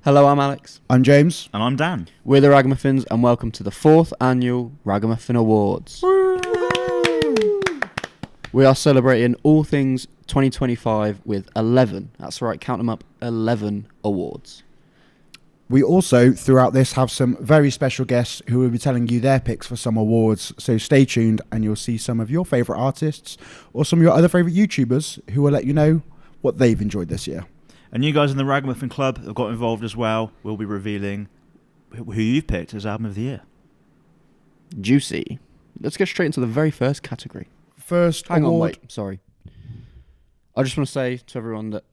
Hello, I'm Alex. I'm James. And I'm Dan. We're the Ragamuffins, and welcome to the 4th annual Ragamuffin Awards. We are celebrating all things 2025 with 11, that's right, count them up, 11 awards. We also, throughout this, have some very special guests who will be telling you their picks for some awards. So stay tuned and you'll see some of your favourite artists or some of your other favourite YouTubers who will let you know what they've enjoyed this year. And you guys in the Ragamuffin Club have got involved as well. We'll be revealing who you've picked as Album of the Year. Juicy. Let's get straight into the very first category. Hang on, wait, sorry. I just want to say to everyone that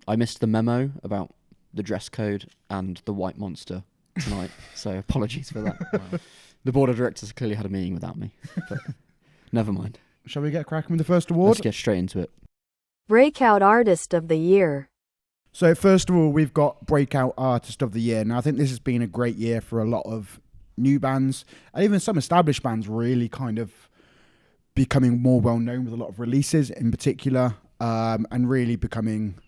I missed the memo about the dress code and the white monster tonight, so apologies for that. Wow. The board of directors clearly had a meeting without me, but never mind. Shall we get cracking with the first award? Let's get straight into it. Breakout Artist of the Year. So first of all, we've got Breakout Artist of the Year. Now, I think this has been a great year for a lot of new bands, and even some established bands really kind of becoming more well-known with a lot of releases in particular, and really becoming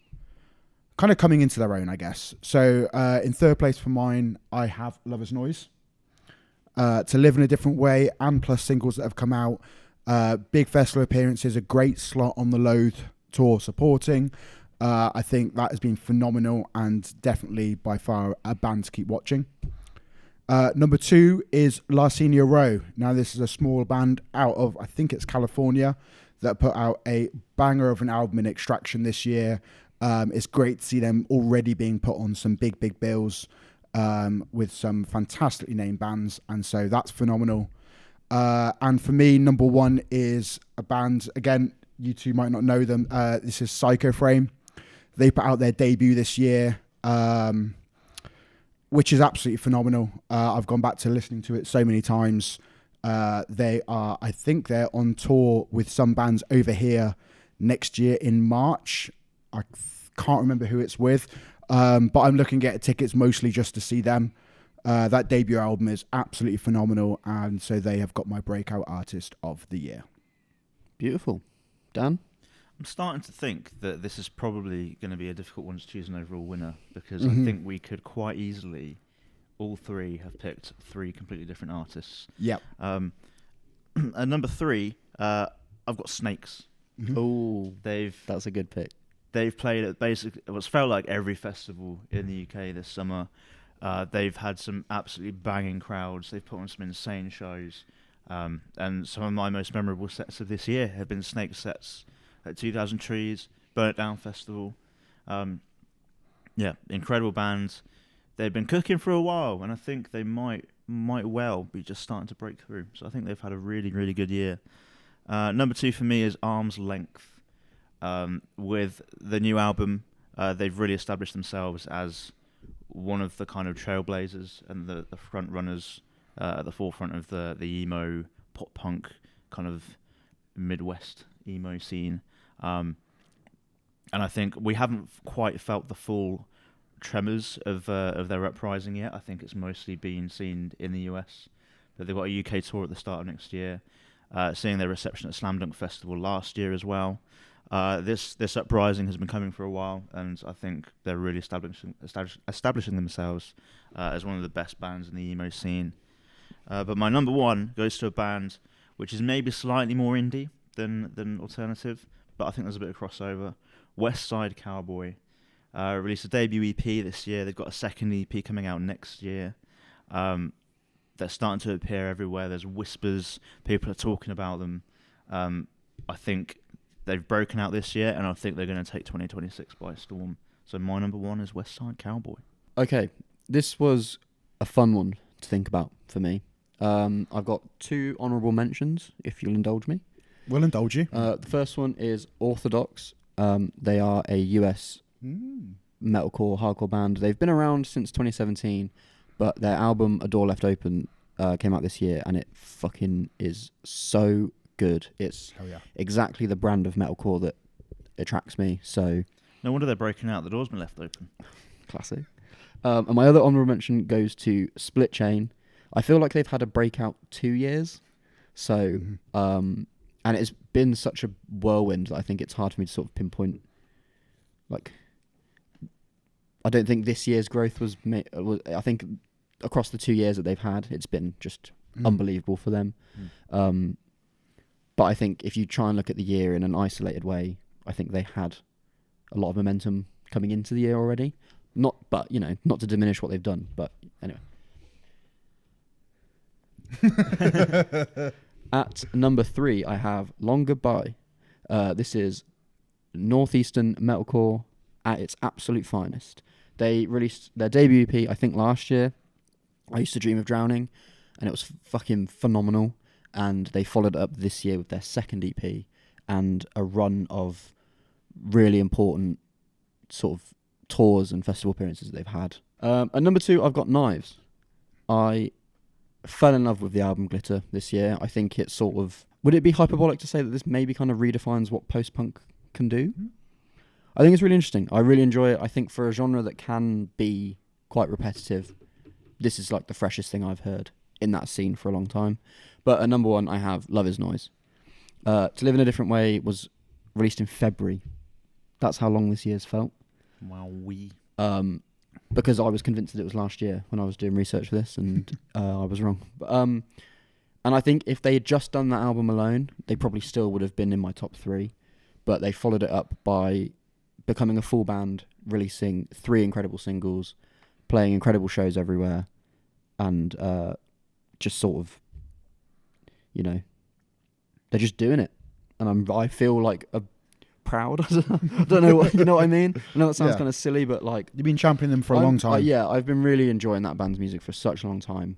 kind of coming into their own, I guess. So in third place for mine, I have Lover's Noise. To Live in a Different Way, and plus singles that have come out. Big festival appearances, a great slot on the Loathe tour supporting. I think that has been phenomenal and definitely by far a band to keep watching. Number 2 is Larcenia Row. Now this is a small band out of, I think it's California, that put out a banger of an album in Extraction this year. It's great to see them already being put on some big bills with some fantastically named bands, and so that's phenomenal. And for me, number 1 is a band, again, you two might not know them. This is Psycho Frame. They put out their debut this year, which is absolutely phenomenal. I've gone back to listening to it so many times. I think they're on tour with some bands over here next year in March. I can't remember who it's with, but I'm looking at tickets mostly just to see them. That debut album is absolutely phenomenal, and so they have got my Breakout Artist of the Year. Beautiful. Dan? I'm starting to think that this is probably going to be a difficult one to choose an overall winner, because I think we could quite easily, all three, have picked 3 completely different artists. Yep. At number 3, I've got Snakes. Oh, They've that's a good pick. They've played at basically what's felt like every festival in the UK this summer. They've had some absolutely banging crowds. They've put on some insane shows. And some of my most memorable sets of this year have been Snake sets at 2000 Trees, Burn It Down Festival. Incredible bands. They've been cooking for a while, and I think they might well be just starting to break through. So I think they've had a really, really good year. Number 2 for me is Arm's Length. With the new album, they've really established themselves as one of the kind of trailblazers and the front runners at the forefront of the emo pop punk kind of Midwest emo scene. And I think we haven't quite felt the full tremors of their uprising yet. I think it's mostly been seen in the US. But they've got a UK tour at the start of next year. Seeing their reception at Slam Dunk Festival last year as well. This uprising has been coming for a while, and I think they're really establishing themselves as one of the best bands in the emo scene. But my number 1 goes to a band which is maybe slightly more indie than alternative, but I think there's a bit of crossover. West Side Cowboy released a debut EP this year. They've got a second EP coming out next year. They're starting to appear everywhere. There's whispers. People are talking about them. I think they've broken out this year, and I think they're going to take 2026 by storm. So my number 1 is West Side Cowboy. Okay, this was a fun one to think about for me. I've got 2 honourable mentions, if you'll indulge me. We'll indulge you. The first one is Orthodox. They are a US metalcore, hardcore band. They've been around since 2017, but their album A Door Left Open came out this year, and it fucking is so good. It's exactly the brand of metalcore that attracts me. So no wonder they're breaking out. The door's been left open. Classic. And my other honourable mention goes to Split Chain. I feel like they've had a breakout 2 years. So, and it's been such a whirlwind that I think it's hard for me to sort of pinpoint, like, I don't think this year's growth was. I think across the 2 years that they've had, it's been just unbelievable for them. But I think if you try and look at the year in an isolated way, I think they had a lot of momentum coming into the year already. Not to diminish what they've done, but anyway. At number 3, I have Long Goodbye. This is northeastern metalcore at its absolute finest. They released their debut EP, I think, last year. I Used to Dream of Drowning, and it was fucking phenomenal. And they followed it up this year with their second EP and a run of really important sort of tours and festival appearances that they've had. At number 2, I've got Knives. I fell in love with the album Glitter this year. I think it's sort of... Would it be hyperbolic to say that this maybe kind of redefines what post-punk can do? I think it's really interesting. I really enjoy it. I think for a genre that can be quite repetitive, this is like the freshest thing I've heard in that scene for a long time. But at number 1, I have Love Is Noise. To Live in a Different Way was released in February. That's how long this year's felt. Wow, because I was convinced that it was last year when I was doing research for this, and I was wrong. But, and I think if they had just done that album alone, they probably still would have been in my top 3. But they followed it up by becoming a full band, releasing 3 incredible singles, playing incredible shows everywhere, and just sort of, they're just doing it. And I feel like proud. I don't know what, you know what I mean? I know that sounds kind of silly, but like... You've been championing them for a long time. I've been really enjoying that band's music for such a long time.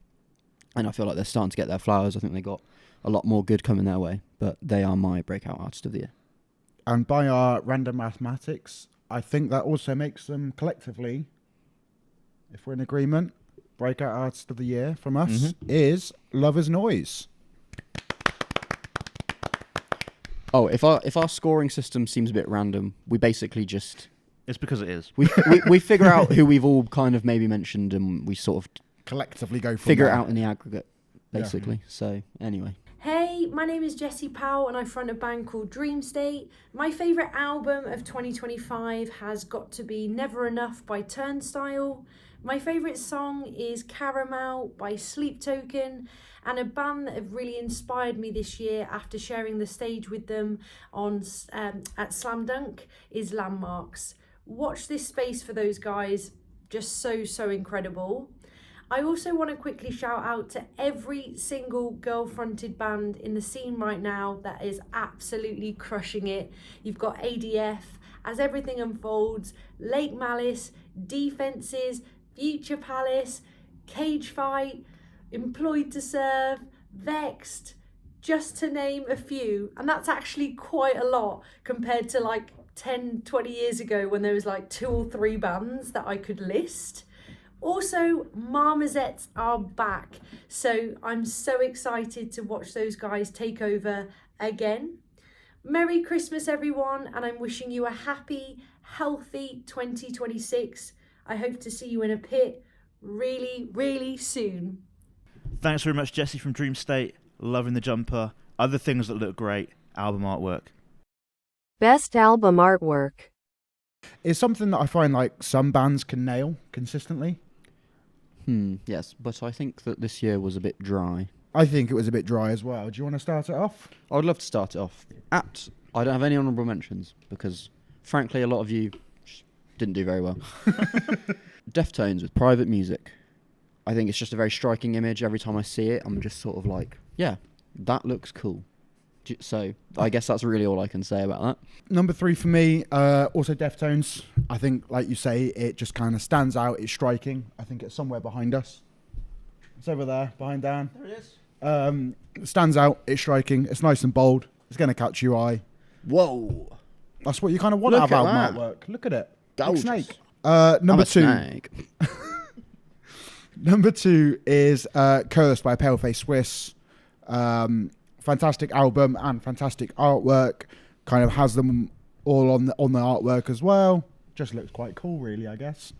And I feel like they're starting to get their flowers. I think they got a lot more good coming their way. But they are my breakout artist of the year. And by our random mathematics, I think that also makes them collectively, if we're in agreement, breakout artist of the year from us is Love Is Noise. Oh, if our scoring system seems a bit random, we basically just... It's because it is. We figure out who we've all kind of maybe mentioned, and we sort of... collectively go from figure there. it out in the aggregate, basically. Yeah. So, anyway. Hey, my name is Jessie Powell and I front a band called Dream State. My favourite album of 2025 has got to be Never Enough by Turnstile. My favourite song is Caramel by Sleep Token, and a band that have really inspired me this year after sharing the stage with them on at Slam Dunk is Landmarks. Watch this space for those guys, just so incredible. I also want to quickly shout out to every single girl-fronted band in the scene right now that is absolutely crushing it. You've got ADF, As Everything Unfolds, Lake Malice, Defences, Future Palace, Cage Fight, Employed to Serve, Vexed, just to name a few. And that's actually quite a lot compared to like 10, 20 years ago when there was like 2 or 3 bands that I could list. Also, Marmozets are back, so I'm so excited to watch those guys take over again. Merry Christmas, everyone, and I'm wishing you a happy, healthy 2026. I hope to see you in a pit really, really soon. Thanks very much, Jessie from Dream State. Loving the jumper. Other things that look great. Album artwork. Best album artwork. It's something that I find like some bands can nail consistently. Yes, but I think that this year was a bit dry. I think it was a bit dry as well. Do you want to start it off? I would love to start it off. I don't have any honourable mentions because, frankly, a lot of you didn't do very well. Deftones with Private Music. I think it's just a very striking image. Every time I see it, I'm just sort of like, yeah, that looks cool. So I guess that's really all I can say about that. Number 3 for me, also Deftones. I think, like you say, it just kind of stands out. It's striking. I think it's somewhere behind us. It's over there, behind Dan. There it is. It stands out. It's striking. It's nice and bold. It's going to catch your eye. Whoa. That's what you kind of want out of album artwork. Look at it. Gorgeous. Big snake. Number 2. Snake. Number 2 is Cursed by Paleface Swiss. Fantastic album and fantastic artwork. Kind of has them all on the artwork as well. Just looks quite cool, really, I guess.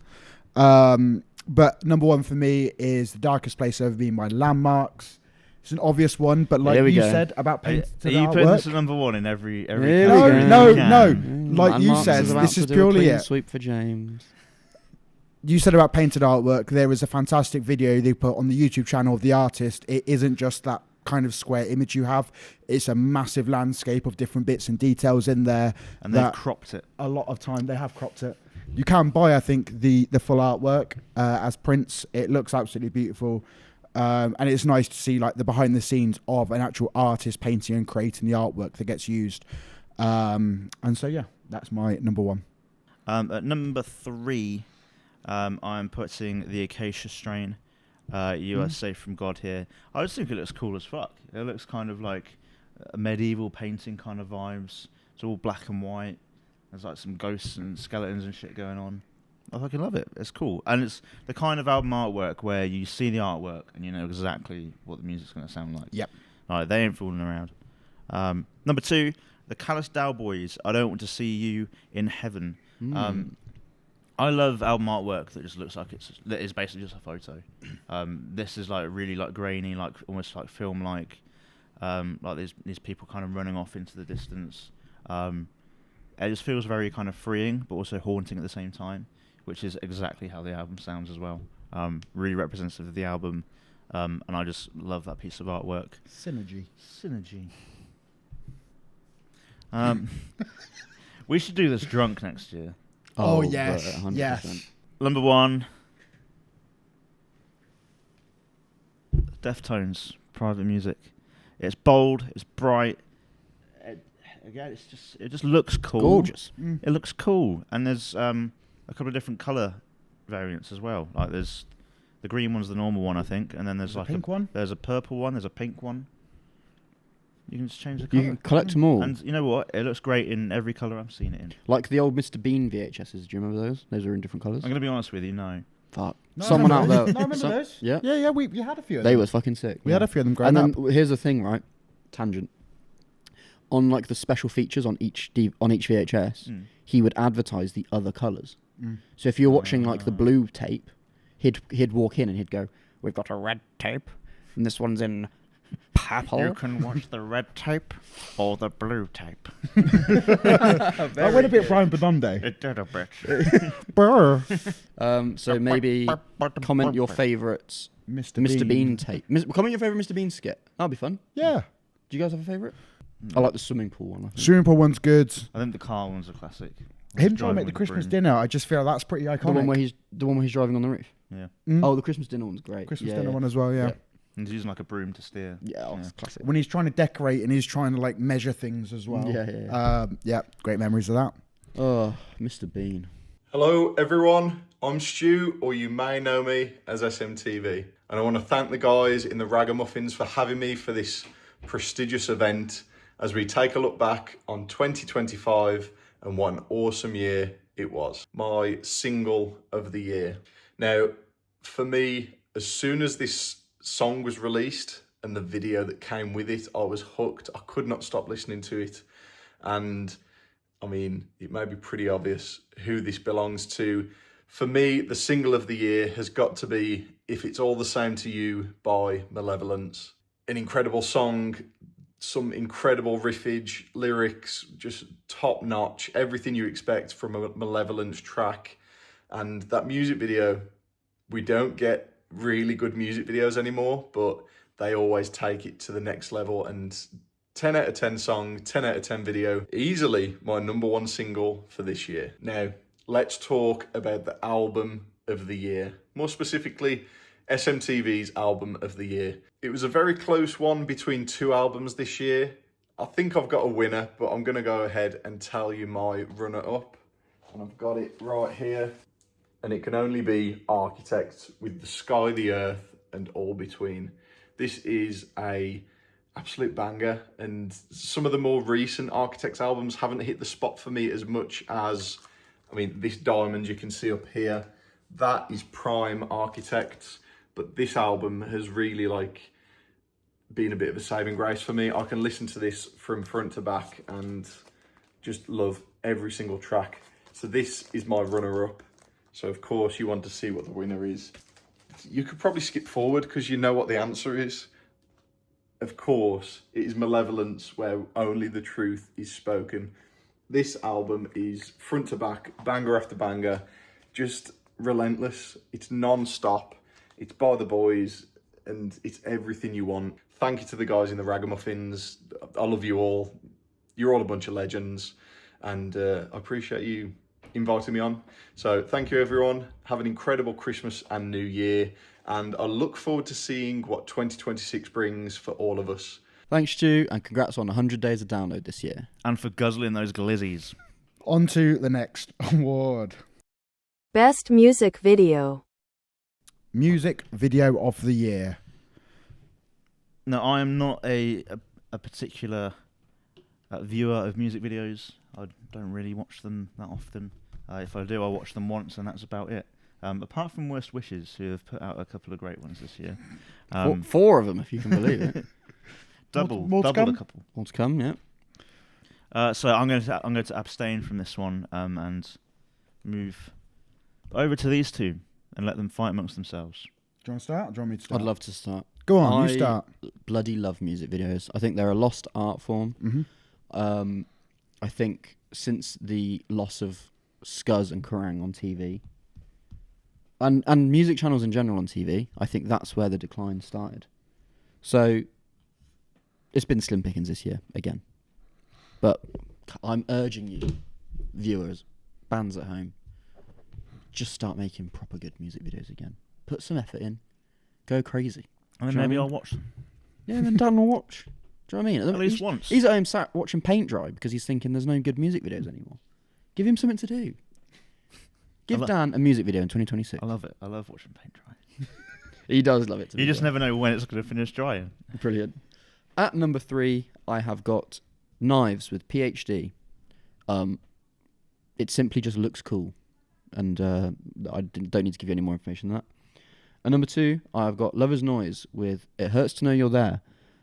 But number 1 for me is The Darkest Place I've Ever Been by Landmarks. It's an obvious one, but like you said about painted to the Are you artwork. putting this at number 1 in every No. Like you said, this is purely it. Sweep for James. you said about painted artwork. There is a fantastic video they put on the YouTube channel of the artist. It isn't just that kind of square image you have. It's a massive landscape of different bits and details in there. And they've cropped it. A lot of time they have cropped it. You can buy, I think, the full artwork as prints. It looks absolutely beautiful. And it's nice to see like the behind the scenes of an actual artist painting and creating the artwork that gets used. And so, yeah, that's my number one. At number 3, I'm putting the Acacia Strain, USA from God here. I just think it looks cool as fuck. It looks kind of like a medieval painting kind of vibes. It's all black and white. There's like some ghosts and skeletons and shit going on. I fucking love it. It's cool. And it's the kind of album artwork where you see the artwork and you know exactly what the music's going to sound like. Yep. Like, they ain't fooling around. Number 2, the Callous Dow Boys, I Don't Want to See You in Heaven. I love album artwork that just looks like that is basically just a photo. This is like really like grainy, like almost like film-like. Like these people kind of running off into the distance. It just feels very kind of freeing, but also haunting at the same time, which is exactly how the album sounds as well. Really representative of the album, and I just love that piece of artwork. Synergy. We should do this drunk next year. Oh yes, 100%. yes. Number 1, Deftones, Private Music. It's bold, it's bright. Again, it just looks cool. Gorgeous. It looks cool, and there's a couple of different color variants as well. Like there's the green one's the normal one, I think, and then there's like a pink one. There's a purple one. There's a pink one. You can just change the color. You can collect them all. And you know what? It looks great in every color I've seen it in. Like the old Mr. Bean VHSs. Do you remember those? Those are in different colours. I'm gonna be honest with you, no. Fuck. No, Someone out there. No, I remember those. Yeah. Yeah. We had a few of them. They was fucking sick. We had a few of them growing And up. then here's the thing, right? Tangent. On like the special features on each VHS, he would advertise the other colours. So if you're watching like the blue tape, he'd walk in and he'd go, "We've got a red tape, and this one's in purple." You can watch the red tape or the blue tape. I went a bit Brian Bedondo. It did a bit. Brr. So maybe comment your favourites. Mr. Bean tape. Comment your favourite Mr. Bean skit. That'll be fun. Yeah. Do you guys have a favourite? I like the swimming pool one. I think. Swimming pool one's good. I think the car one's a classic. Him trying to make the Christmas dinner, I just feel that's pretty iconic. The one where he's driving on the roof. Yeah. Oh, the Christmas dinner one's great. Christmas dinner one as well, yeah. And he's using like a broom to steer. Yeah, it's classic. When he's trying to decorate and he's trying to like measure things as well. Yeah. Great memories of that. Oh, Mr. Bean. Hello everyone, I'm Stu, or you may know me as SMTV, and I want to thank the guys in the Ragamuffins for having me for this prestigious event as we take a look back on 2025 and what an awesome year it was. My single of the year. Now, for me, as soon as this song was released and the video that came with it, I was hooked. I could not stop listening to it. And I mean, it may be pretty obvious who this belongs to. For me, the single of the year has got to be If It's All the Same to You by Malevolence. An incredible song, some incredible riffage, lyrics, just top notch, everything you expect from a Malevolence track. And that music video, we don't get really good music videos anymore, but they always take it to the next level. And 10 out of 10 song, 10 out of 10 video, easily my number 1 single for this year. Now, let's talk about the album of the year. More specifically, SMTV's album of the year. It was a very close one between 2 albums this year. I think I've got a winner, but I'm going to go ahead and tell you my runner-up. And I've got it right here. And it can only be Architects with The Sky, the Earth, and All Between. This is a absolute banger, and some of the more recent Architects albums haven't hit the spot for me as much as, I mean, this Diamond you can see up here, that is prime Architects, but this album has really like been a bit of a saving grace for me. I can listen to this from front to back and just love every single track. So this is my runner-up. So of course you want to see what the winner is. You could probably skip forward because you know what the answer is. Of course, it is Malevolence, where only the truth is spoken. This album is front to back, banger after banger, just relentless. It's non-stop. It's by the boys, and it's everything you want. Thank you to the guys in the Ragamuffins. I love you all. You're all a bunch of legends, and I appreciate you inviting me on. So thank you, everyone. Have an incredible Christmas and New Year, and I look forward to seeing what 2026 brings for all of us. Thanks, Stu, and congrats on 100 days of download this year. And for guzzling those glizzies. On to the next award. Best Music Video. Music Video of the Year. No, I am not a particular viewer of music videos. I don't really watch them that often. If I do, I watch them once, and that's about it. Apart from Worst Wishes, who have put out a couple of great ones this year. Four of them, if you can believe it. double more to the come? couple. More to come, yeah. So I'm going to abstain from this one and move over to these two and let them fight amongst themselves. Do you want to start, or do you want me to start? I'd love to start. Go on, I you start. Bloody love music videos. I think they're a lost art form. Mm-hmm. I think since the loss of Scuzz and Kerrang on TV, and music channels in general on TV, I think that's where the decline started. So it's been slim pickings this year again. But I'm urging you, viewers, bands at home, just start making proper good music videos again. Put some effort in. Go crazy. And then Do you know maybe what I I'll mean? watch them. Yeah, then Dan will watch. Do you know what I mean? At least once. He's at home sat watching paint dry because he's thinking there's no good music videos anymore. Give him something to do. Give Dan a music video in 2026. I love it. I love watching paint dry. He does love it. You just never know when it's going to finish drying. Brilliant. At number 3, I have got Knives with PhD. It simply just looks cool. And I don't need to give you any more information than that. At number 2, I've got Lover's Noise with It Hurts to Know You're There.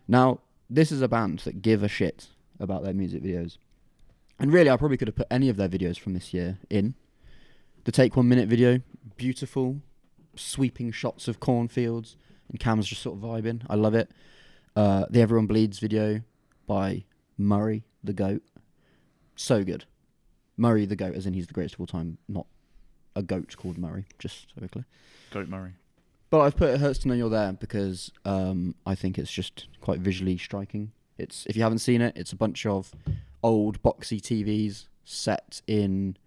Now, this is a band that give a shit about their music videos. And really, I probably could have put any of their videos from this year in. The Take 1 Minute video, beautiful, sweeping shots of cornfields, and Cam's just sort of vibing. I love it. The Everyone Bleeds video by Murray the Goat. So good. Murray the Goat, as in he's the greatest of all time, not a goat called Murray, just so we're clear. Goat Murray. But I've put It Hurts to Know You're There because I think it's just quite visually striking. It's, if you haven't seen it, it's a bunch of old boxy TVs set in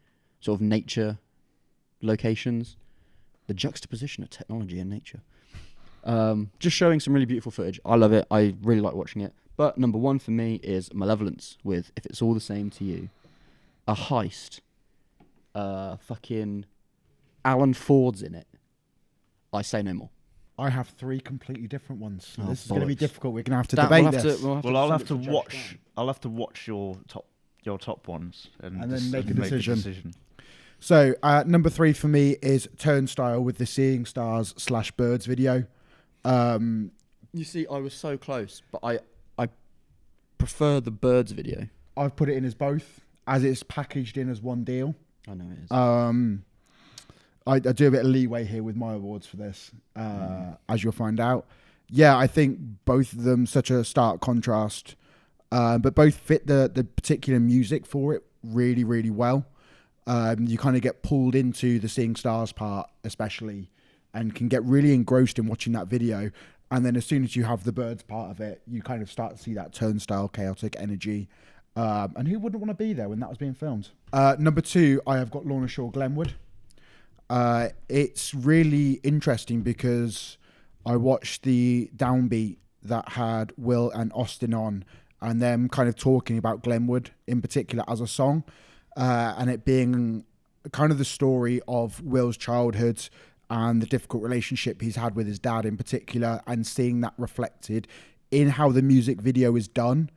sort of nature locations. The juxtaposition of technology and nature. Just showing some really beautiful footage. I love it. I really like watching it. But number 1 for me is Malevolence with If It's All the Same to You. A heist. Fucking Alan Ford's in it. I say no more. I have 3 completely different ones. So Oh, this is going to be bollocks. difficult. We're going to have to Dan, debate we'll have this. to- Well, I'll send have it to Judge watch. Dan. I'll have to watch your top ones And then just make a decision. decision. So number 3 for me is Turnstile with the Seeing Stars / Birds video. You see, I was so close, but I prefer the Birds video. I've put it in as both, as it's packaged in as one deal. I know it is. I do a bit of leeway here with my awards for this, as you'll find out. Yeah, I think both of them such a stark contrast, but both fit the particular music for it really, really well. You kind of get pulled into the Seeing Stars part, especially, and can get really engrossed in watching that video. And then as soon as you have the Birds part of it, you kind of start to see that Turnstile chaotic energy. And who wouldn't want to be there when that was being filmed? Number 2, I have got Lorna Shore Glenwood. It's really interesting because I watched the downbeat that had Will and Austin on, and them kind of talking about Glenwood in particular as a song, and it being kind of the story of Will's childhood and the difficult relationship he's had with his dad in particular, and seeing that reflected in how the music video is done.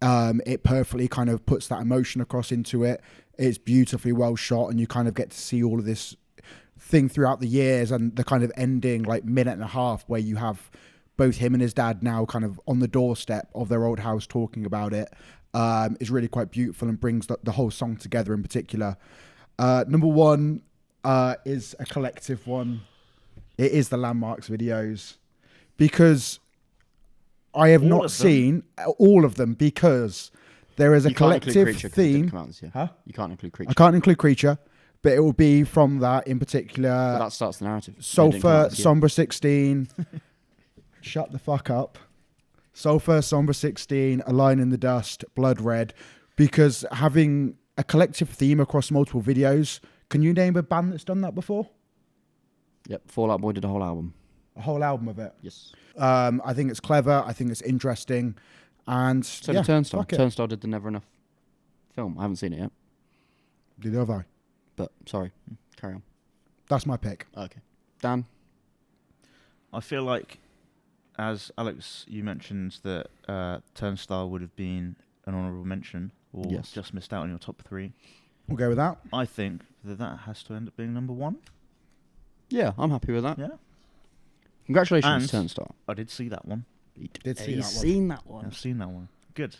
It perfectly kind of puts that emotion across into it. It's beautifully well shot, and you kind of get to see all of this thing throughout the years, and the kind of ending like minute and a half where you have both him and his dad now kind of on the doorstep of their old house talking about it, is really quite beautiful and brings the whole song together in particular. Number 1 is a collective one. It is the Landmarks videos, because I have not seen all of them, because there is a collective theme. Huh? You can't include Creature. I can't include Creature, But it will be from that in particular. But that starts the narrative. Sulphur, Sombra 16. Shut the fuck up. Sulphur, Sombra 16, A Line in the Dust, Blood Red. Because having a collective theme across multiple videos, can you name a band that's done that before? Yep, Fall Out Boy did a whole album. A whole album of it? Yes. I think it's clever. I think it's interesting. And So did Turnstile. Turnstile did the Never Enough film. I haven't seen it yet. Neither have I. But, sorry. Carry on. That's my pick. Okay. Dan? I feel like, as Alex, you mentioned that Turnstile would have been an honourable mention or just missed out on your top 3. We'll go with that. I think that has to end up being number 1. Yeah, I'm happy with that. Yeah. Congratulations, And Turnstile. I did see that one. Did see He's that one. seen that one. I've seen that one. Good.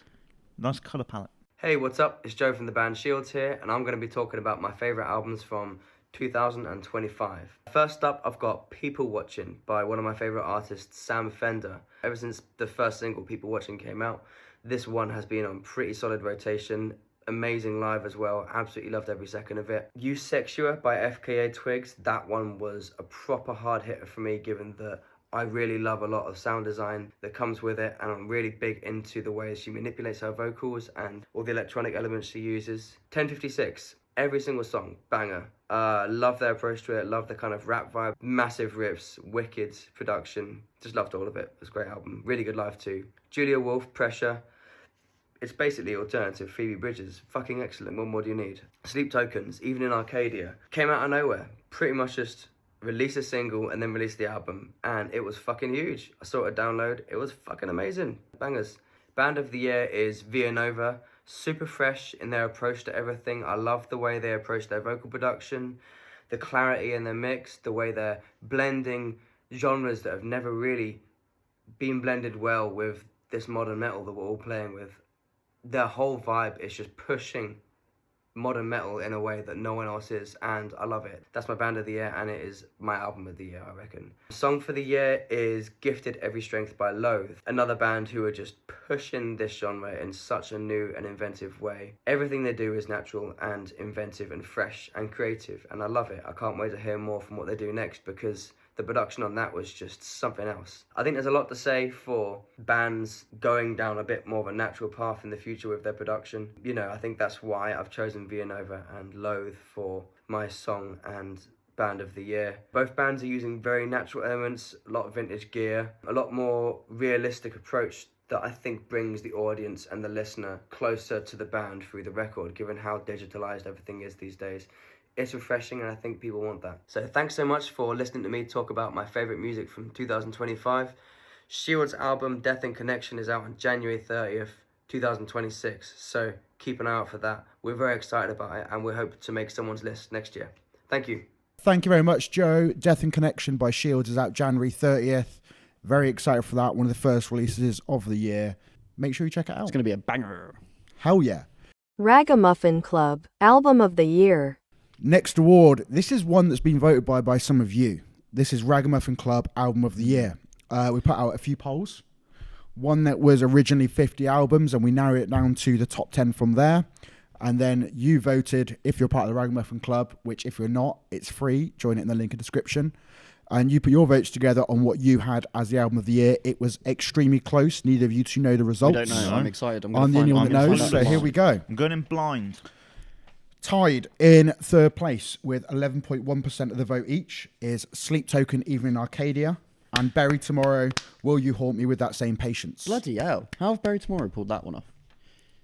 Nice colour palette. Hey, what's up? It's Joe from the band Shields here, and I'm going to be talking about my favourite albums from 2025. First up, I've got People Watching by one of my favourite artists, Sam Fender. Ever since the first single, People Watching, came out, this one has been on pretty solid rotation. Amazing live as well. Absolutely loved every second of it. You Sexua by FKA Twigs. That one was a proper hard hitter for me, given that I really love a lot of sound design that comes with it, and I'm really big into the ways she manipulates her vocals and all the electronic elements she uses. 1056, every single song, banger. Love their approach to it, love the kind of rap vibe, massive riffs, wicked production. Just loved all of it. It was a great album. Really good live too. Julia Wolf, Pressure. It's basically alternative Phoebe Bridgers. Fucking excellent. What more do you need? Sleep Tokens, even in Arcadia. Came out of nowhere. Pretty much just release a single and then release the album, and it was fucking huge. I saw it download. It was fucking amazing. Bangers. Band of the year is Via Nova. Super fresh in their approach to everything. I love the way they approach their vocal production, the clarity in their mix, the way they're blending genres that have never really been blended well with this modern metal that we're all playing with. Their whole vibe is just pushing modern metal in a way that no one else is, and I love it. That's my band of the year, and it is my album of the year, I reckon. Song for the year is Gifted Every Strength by Loathe, another band who are just pushing this genre in such a new and inventive way. Everything they do is natural and inventive and fresh and creative, and I love it. I can't wait to hear more from what they do next, because the production on that was just something else. I think there's a lot to say for bands going down a bit more of a natural path in the future with their production. You know, I think that's why I've chosen Via Nova and Loathe for my song and band of the year. Both bands are using very natural elements, a lot of vintage gear, a lot more realistic approach that I think brings the audience and the listener closer to the band through the record, given how digitalized everything is these days. It's refreshing, and I think people want that. So thanks so much for listening to me talk about my favourite music from 2025. Shield's album Death and Connection is out on January 30th, 2026. So keep an eye out for that. We're very excited about it, and we hope to make someone's list next year. Thank you. Thank you very much, Joe. Death and Connection by Shields is out January 30th. Very excited for that. One of the first releases of the year. Make sure you check it out. It's going to be a banger. Hell yeah. Ragamuffin Club, Album of the Year. Next award. This is one that's been voted by some of you. This is Ragamuffin Club Album of the Year. We put out a few polls. One that was originally 50 albums, and we narrowed it down to the top 10 from there. And then you voted if you're part of the Ragamuffin Club, which if you're not, it's free. Join it in the link in the description. And you put your votes together on what you had as the album of the year. It was extremely close. Neither of you two know the results. I don't know. I'm excited. I'm the only one that knows, so here we go. I'm going in blind. Tied in third place with 11.1% of the vote each is Sleep Token, Even in Arcadia, and Bury Tomorrow, Will You Haunt Me with That Same Patience. Bloody hell. How have Bury Tomorrow pulled that one off?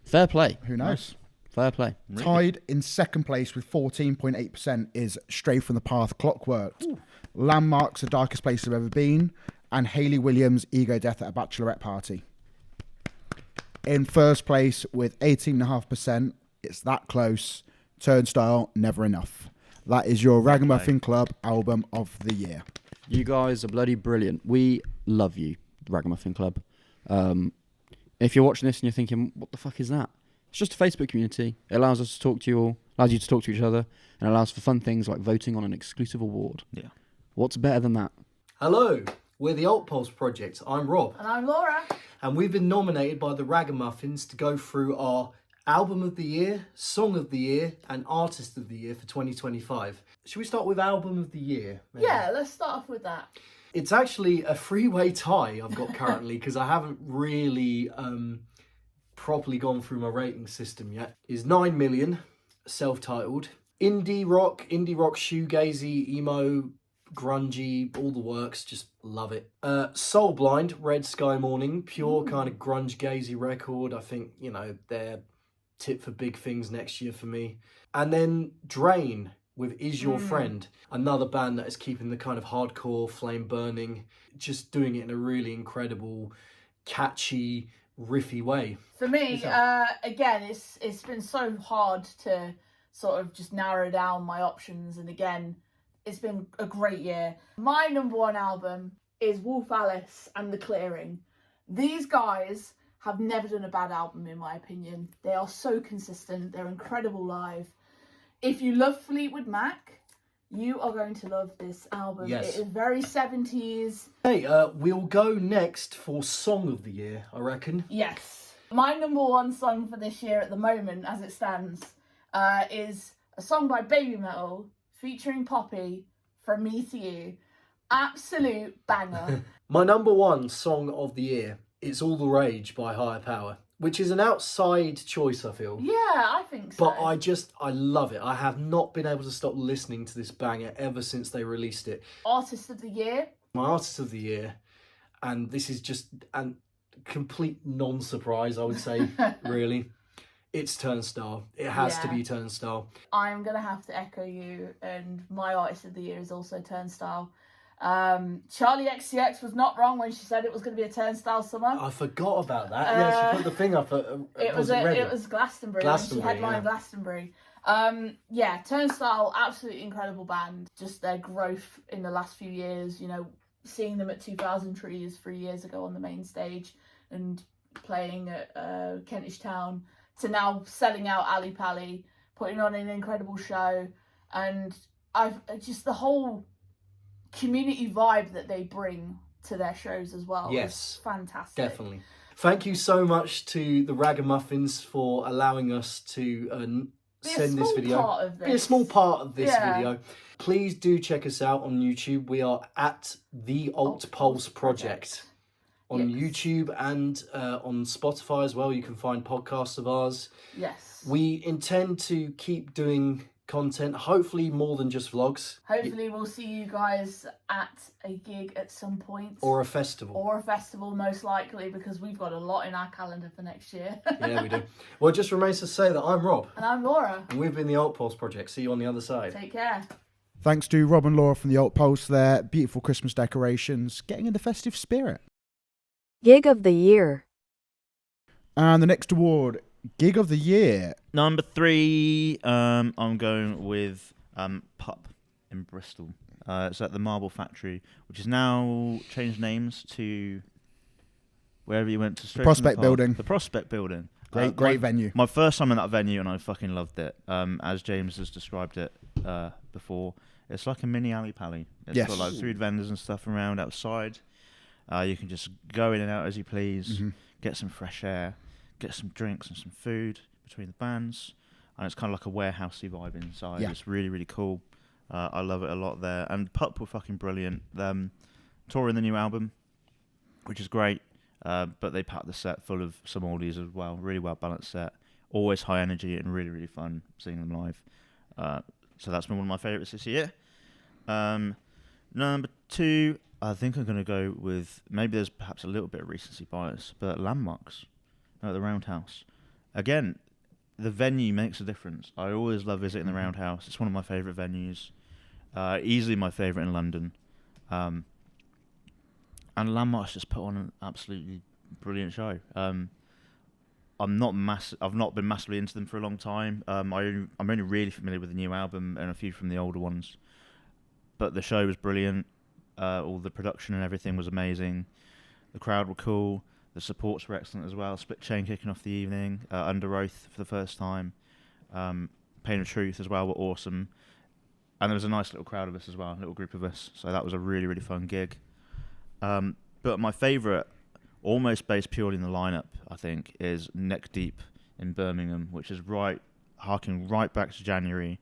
Fair play. Who knows? Fair play. Really? Tied in second place with 14.8% is Stray from the Path, Clockwork. Ooh. Landmarks, The Darkest Place I've Ever Been, and Hayley Williams, Ego Death at a Bachelorette Party. In first place with 18.5%, it's that close, Turnstile, Never Enough. That is your Ragamuffin Club album of the year. You guys are bloody brilliant. We love you, the Ragamuffin Club. If you're watching this and you're thinking, what the fuck is that? It's just a Facebook community. It allows us to talk to you all, allows you to talk to each other, and allows for fun things like voting on an exclusive award. Yeah. What's better than that? Hello, we're the Alt Pulse Project. I'm Rob. And I'm Laura. And we've been nominated by the Ragamuffins to go through our Album of the year, song of the year, and artist of the year for 2025. Should we start with album of the year? Maybe? Yeah, let's start off with that. It's actually a three-way tie I've got currently because I haven't really properly gone through my rating system yet. Is 9 Million, self-titled. Indie rock, shoegazy, emo, grungy, all the works, just love it. Soul Blind, Red Sky Morning, pure kind of grunge gazy record. I think, you know, they're tip for big things next year for me. And then Drain with Is Your Friend, another band that is keeping the kind of hardcore flame burning, just doing it in a really incredible, catchy, riffy way. For me, again, it's been so hard to sort of just narrow down my options, and again, it's been a great year. My number one album is Wolf Alice and The Clearing. These guys have never done a bad album, in my opinion. They are so consistent. They're incredible live. If you love Fleetwood Mac, you are going to love this album. Yes. It is very 70s. Hey, we'll go next for Song of the Year, I reckon. Yes. My number one song for this year at the moment, as it stands, is a song by Baby Metal featuring Poppy, From Me to You. Absolute banger. My number one song of the year is All the Rage by Higher Power, which is an outside choice, I feel. Yeah, I think so. But I love it. I have not been able to stop listening to this banger ever since they released it. Artist of the Year. My artist of the year, and this is just a complete non-surprise, I would say, really. It's Turnstile. It has to be Turnstile. I'm going to have to echo you, and my artist of the year is also Turnstile. Charlie XCX was not wrong when she said it was going to be a Turnstile summer. I forgot about that. Yeah, she put the thing up at it was Glastonbury. She headlined Glastonbury. Turnstile, absolutely incredible band. Just their growth in the last few years, you know, seeing them at 2000 Trees 3 years ago on the main stage and playing at Kentish Town, to now selling out Ali Pally, putting on an incredible show, and I've just the whole community vibe that they bring to their shows as well. Yes, is fantastic. Definitely. Thank you so much to the Ragamuffins for allowing us to send this video. Be a small part of this video. Please do check us out on YouTube. We are at the Alt Pulse Project. On YouTube and on Spotify as well. You can find podcasts of ours. Yes. We intend to keep doing content, hopefully more than just vlogs. Hopefully we'll see you guys at a gig at some point. Or a festival. Most likely, because we've got a lot in our calendar for next year. Yeah, we do. Well, it just remains to say that I'm Rob. And I'm Laura. And we've been the Alt Pulse Project. See you on the other side. Take care. Thanks to Rob and Laura from the Alt Pulse there. Beautiful Christmas decorations. Getting in the festive spirit. Gig of the Year. And the next award, Gig of the Year. Number 3, I'm going with Pup in Bristol. It's at the Marble Factory, which has now changed names to wherever you went to. The Prospect Building. The Prospect Building. Great venue. My first time in that venue, and I fucking loved it. As James has described it before, it's like a mini Ali Pally. It's got like food vendors and stuff around outside. You can just go in and out as you please, get some fresh air, get some drinks and some food between the bands, and it's kind of like a warehousey vibe inside. Yeah. It's really, really cool. I love it a lot there. And Pup were fucking brilliant. Touring the new album, which is great, but they packed the set full of some oldies as well. Really well balanced set. Always high energy and really, really fun seeing them live. So that's been one of my favourites this year. Number 2, I think I'm going to go with, maybe there's perhaps a little bit of recency bias, but Landmarks at the Roundhouse. Again, the venue makes a difference. I always love visiting the Roundhouse. It's one of my favourite venues. Easily my favourite in London. And Landmarks just put on an absolutely brilliant show. I've not been massively into them for a long time. I'm only really familiar with the new album and a few from the older ones. But the show was brilliant. All the production and everything was amazing. The crowd were cool. The supports were excellent as well. Split Chain kicking off the evening. Under Oath for the first time. Pain of Truth as well were awesome. And there was a nice little crowd of us as well, a little group of us. So that was a really, really fun gig. But my favourite, almost based purely in the lineup, I think, is Neck Deep in Birmingham, which is harking right back to January.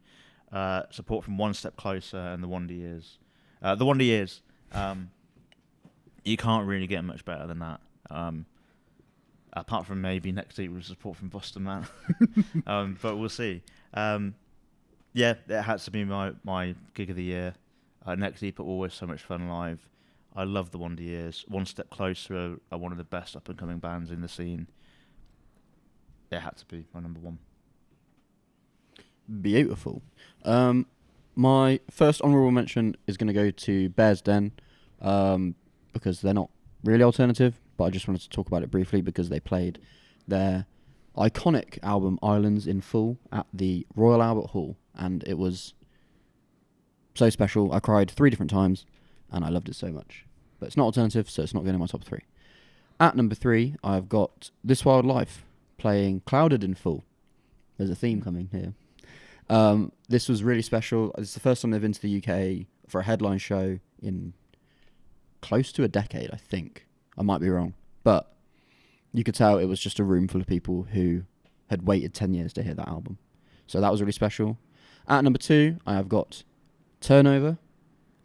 Support from One Step Closer and the Wonder Years. The Wonder Years. You can't really get much better than that. Apart from maybe next week with support from Boston Man. But we'll see. Yeah, it has to be my gig of the year. Next week are always so much fun live. I love the Wonder Years. One Step Closer are one of the best up and coming bands in the scene. It had to be my number one. Beautiful. My first honourable mention is going to go to Bear's Den, because they're not really alternative, but I just wanted to talk about it briefly because they played their iconic album Islands in full at the Royal Albert Hall, and it was so special. I cried 3 different times, and I loved it so much. But it's not alternative, so it's not going in my top 3. At number 3, I've got This Wild Life playing Clouded in full. There's a theme coming here. This was really special. It's the first time they've been to the UK for a headline show in close to a decade, I think. I might be wrong. But you could tell it was just a room full of people who had waited 10 years to hear that album. So that was really special. At number 2, I have got Turnover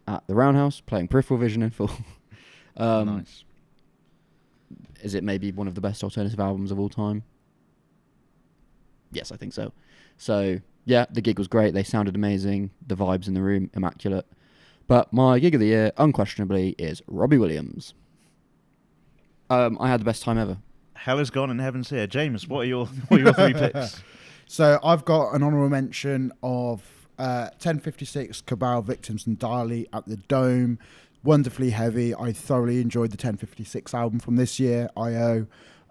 at the Roundhouse playing Peripheral Vision in full. Nice. Is it maybe one of the best alternative albums of all time? Yes, I think so. So, yeah, the gig was great. They sounded amazing. The vibes in the room, immaculate. But my gig of the year, unquestionably, is Robbie Williams. I had the best time ever. Hell is gone and heaven's here. James, what are your 3 picks? So I've got an honourable mention of 1056 Cabal Victims and Dali at the Dome. Wonderfully heavy. I thoroughly enjoyed the 1056 album from this year, I.O.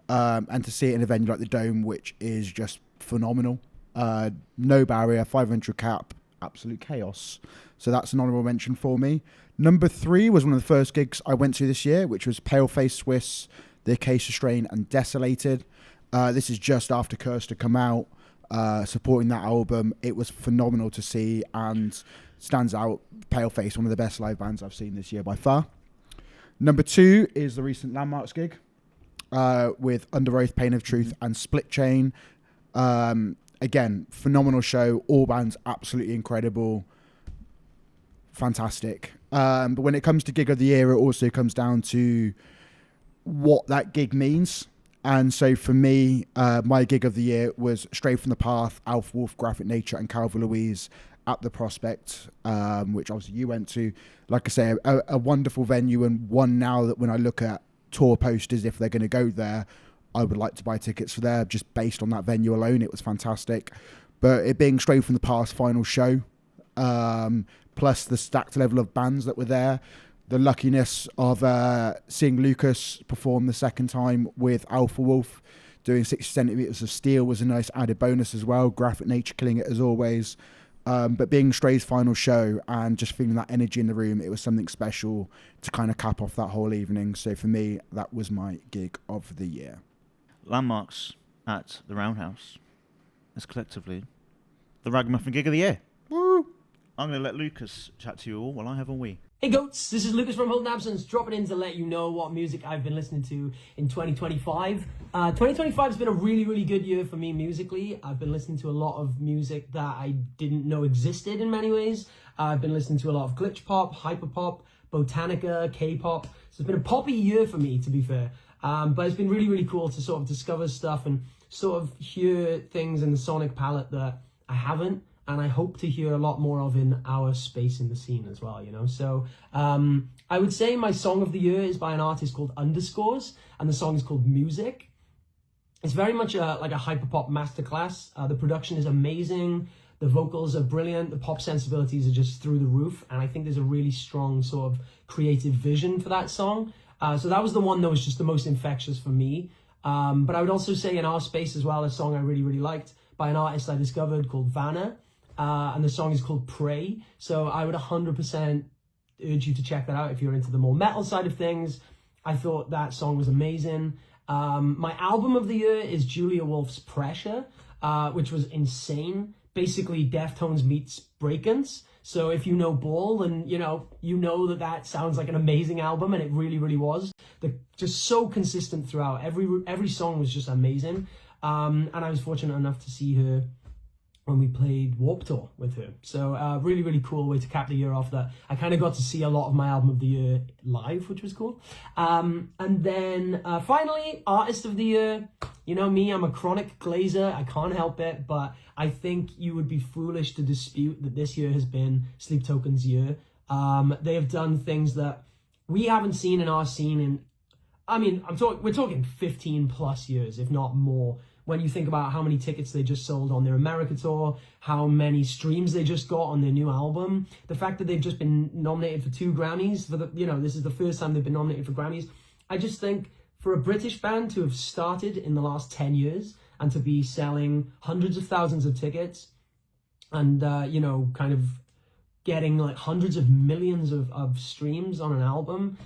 And to see it in a venue like the Dome, which is just phenomenal. No barrier, 500 cap, absolute chaos. So that's an honourable mention for me. Number 3 was one of the first gigs I went to this year, which was Paleface Swiss, The Acacia Strain and Desolated. This is just after Cursed had come out, supporting that album. It was phenomenal to see and stands out. Paleface, one of the best live bands I've seen this year by far. Number 2 is the recent Landmarks gig with Under Oath, Pain of Truth and Split Chain. Again, phenomenal show. All bands absolutely incredible. Fantastic. But when it comes to gig of the year, it also comes down to what that gig means. And so for me, my gig of the year was Stray from the Path, Alpha Wolf, Graphic Nature and Calvin Louise at the Prospect, which obviously you went to. Like I say, a wonderful venue, and one now that when I look at tour posters, if they're going to go there, I would like to buy tickets for there just based on that venue alone. It was fantastic. But it being Stray from the Past final show, plus the stacked level of bands that were there, the luckiness of seeing Lucas perform the second time with Alpha Wolf, doing 60 centimetres of steel was a nice added bonus as well. Graphic Nature killing it as always. But being Stray's final show and just feeling that energy in the room, it was something special to kind of cap off that whole evening. So for me, that was my gig of the year. Landmarks at the Roundhouse is collectively the Ragamuffin gig of the year. Woo! I'm going to let Lucas chat to you all while I have a wee. Hey goats, this is Lucas from Holden Absence, dropping in to let you know what music I've been listening to in 2025. 2025 has been a really, really good year for me musically. I've been listening to a lot of music that I didn't know existed in many ways. I've been listening to a lot of glitch pop, hyper pop, botanica, K-pop. So it's been a poppy year for me, to be fair. But it's been really, really cool to sort of discover stuff and sort of hear things in the sonic palette that I haven't. And I hope to hear a lot more of in our space in the scene as well, you know. So I would say my song of the year is by an artist called Underscores, and the song is called Music. It's very much like a hyperpop masterclass. The production is amazing. The vocals are brilliant. The pop sensibilities are just through the roof. And I think there's a really strong sort of creative vision for that song. So that was the one that was just the most infectious for me. But I would also say in our space as well, a song I really, really liked by an artist I discovered called Vanna. And the song is called Pray. So I would 100% urge you to check that out if you're into the more metal side of things. I thought that song was amazing. My album of the year is Julia Wolf's Pressure, which was insane. Basically, Deftones meets Breakins. So if you know Ball, then you know that sounds like an amazing album, and it really, really was. They're just so consistent throughout. Every song was just amazing. And I was fortunate enough to see her when we played Warped Tour with her. So really, really cool way to cap the year off that I kind of got to see a lot of my album of the year live, which was cool. And then finally, Artist of the Year. You know me, I'm a chronic glazer. I can't help it, but I think you would be foolish to dispute that this year has been Sleep Token's year. They have done things that we haven't seen in our scene in, I mean, we're talking 15 plus years, if not more. When you think about how many tickets they just sold on their America tour, how many streams they just got on their new album, the fact that they've just been nominated for 2 Grammys, this is the first time they've been nominated for Grammys. I just think for a British band to have started in the last 10 years and to be selling hundreds of thousands of tickets and, kind of getting like hundreds of millions of streams on an album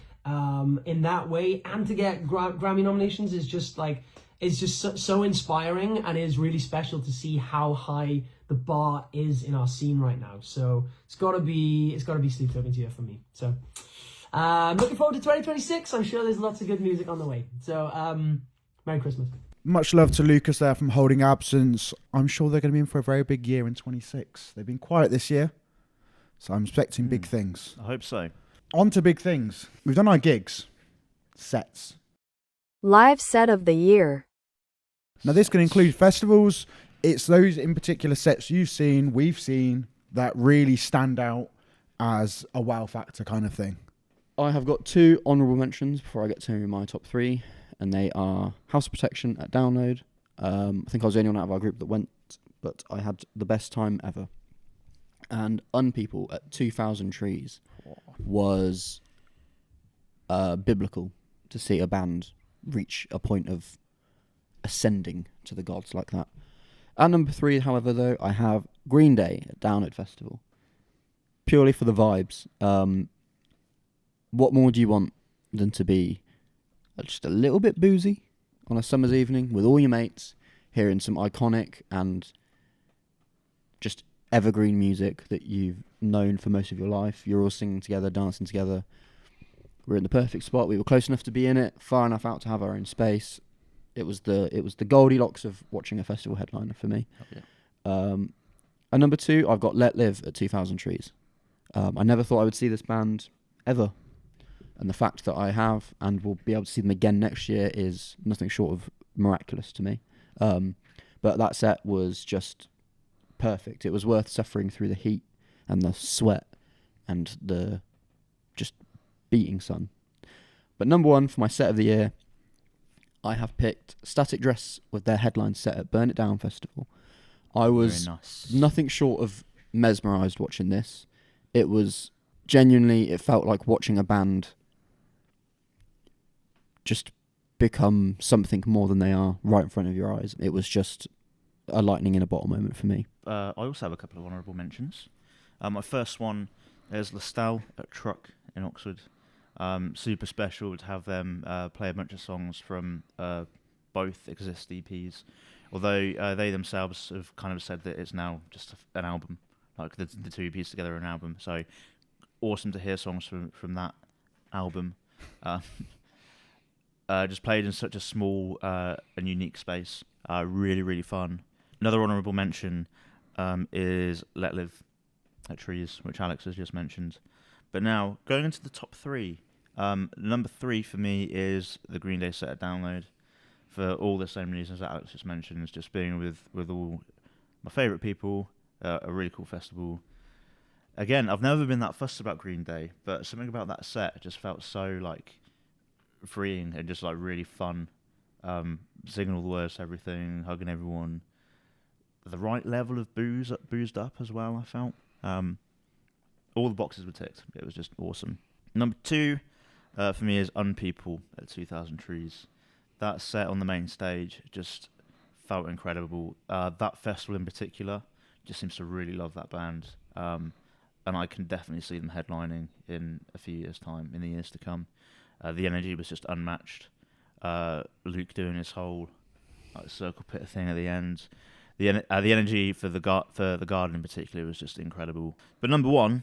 in that way, and to get Grammy nominations is just like, it's just so inspiring, and it is really special to see how high the bar is in our scene right now. So it's gotta be Sleep Token's year for me. So looking forward to 2026. I'm sure there's lots of good music on the way. So Merry Christmas. Much love to Lucas there from Holding Absence. I'm sure they're going to be in for a very big year in 26. They've been quiet this year, so I'm expecting big things. I hope so. On to big things. We've done our gigs, sets. Live set of the year. Now this can include festivals. It's those in particular sets we've seen that really stand out as a wow factor kind of thing. I have got 2 honourable mentions before I get to my top 3, and they are House of Protection at Download. I think I was the only one out of our group that went, but I had the best time ever. And Unpeople at 2,000 Trees was biblical to see a band reach a point of ascending to the gods like that. At number 3, however, though, I have Green Day at Download Festival. Purely for the vibes. What more do you want than to be just a little bit boozy on a summer's evening with all your mates, hearing some iconic and just evergreen music that you've known for most of your life. You're all singing together, dancing together. We're in the perfect spot. We were close enough to be in it, far enough out to have our own space. It was the Goldilocks of watching a festival headliner for me. Yeah. At number 2, I've got Let Live at 2,000 Trees. I never thought I would see this band ever. And the fact that I have and will be able to see them again next year is nothing short of miraculous to me. But that set was just perfect. It was worth suffering through the heat and the sweat and the just beating sun. But number 1 for my set of the year, I have picked Static Dress with their headline set at Burn It Down Festival. I was nothing short of mesmerised watching this. It was genuinely, it felt like watching a band just become something more than they are right in front of your eyes. It was just a lightning in a bottle moment for me. I also have a couple of honourable mentions. My first one is Lestal at Truck in Oxford. Super special to have them play a bunch of songs from both Exist EPs, although they themselves have kind of said that it's now just an album, like the 2 EPs together are an album. So awesome to hear songs from that album. Just played in such a small and unique space. Really, really fun. Another honourable mention is Let Live at Trees, which Alex has just mentioned. But now, going into the top 3, number 3 for me is the Green Day set at Download, for all the same reasons that Alex just mentioned. It's just being with all my favourite people, a really cool festival. Again, I've never been that fussed about Green Day, but something about that set just felt so like freeing and just like really fun. Singing all the words to everything, hugging everyone. The right level of boozed up as well, I felt. All the boxes were ticked. It was just awesome. Number 2 for me is Unpeople at 2,000 Trees. That set on the main stage just felt incredible. That festival in particular just seems to really love that band. And I can definitely see them headlining in a few years' time, in the years to come. The energy was just unmatched. Luke doing his whole circle pit thing at the end. The energy for the garden in particular was just incredible. But number 1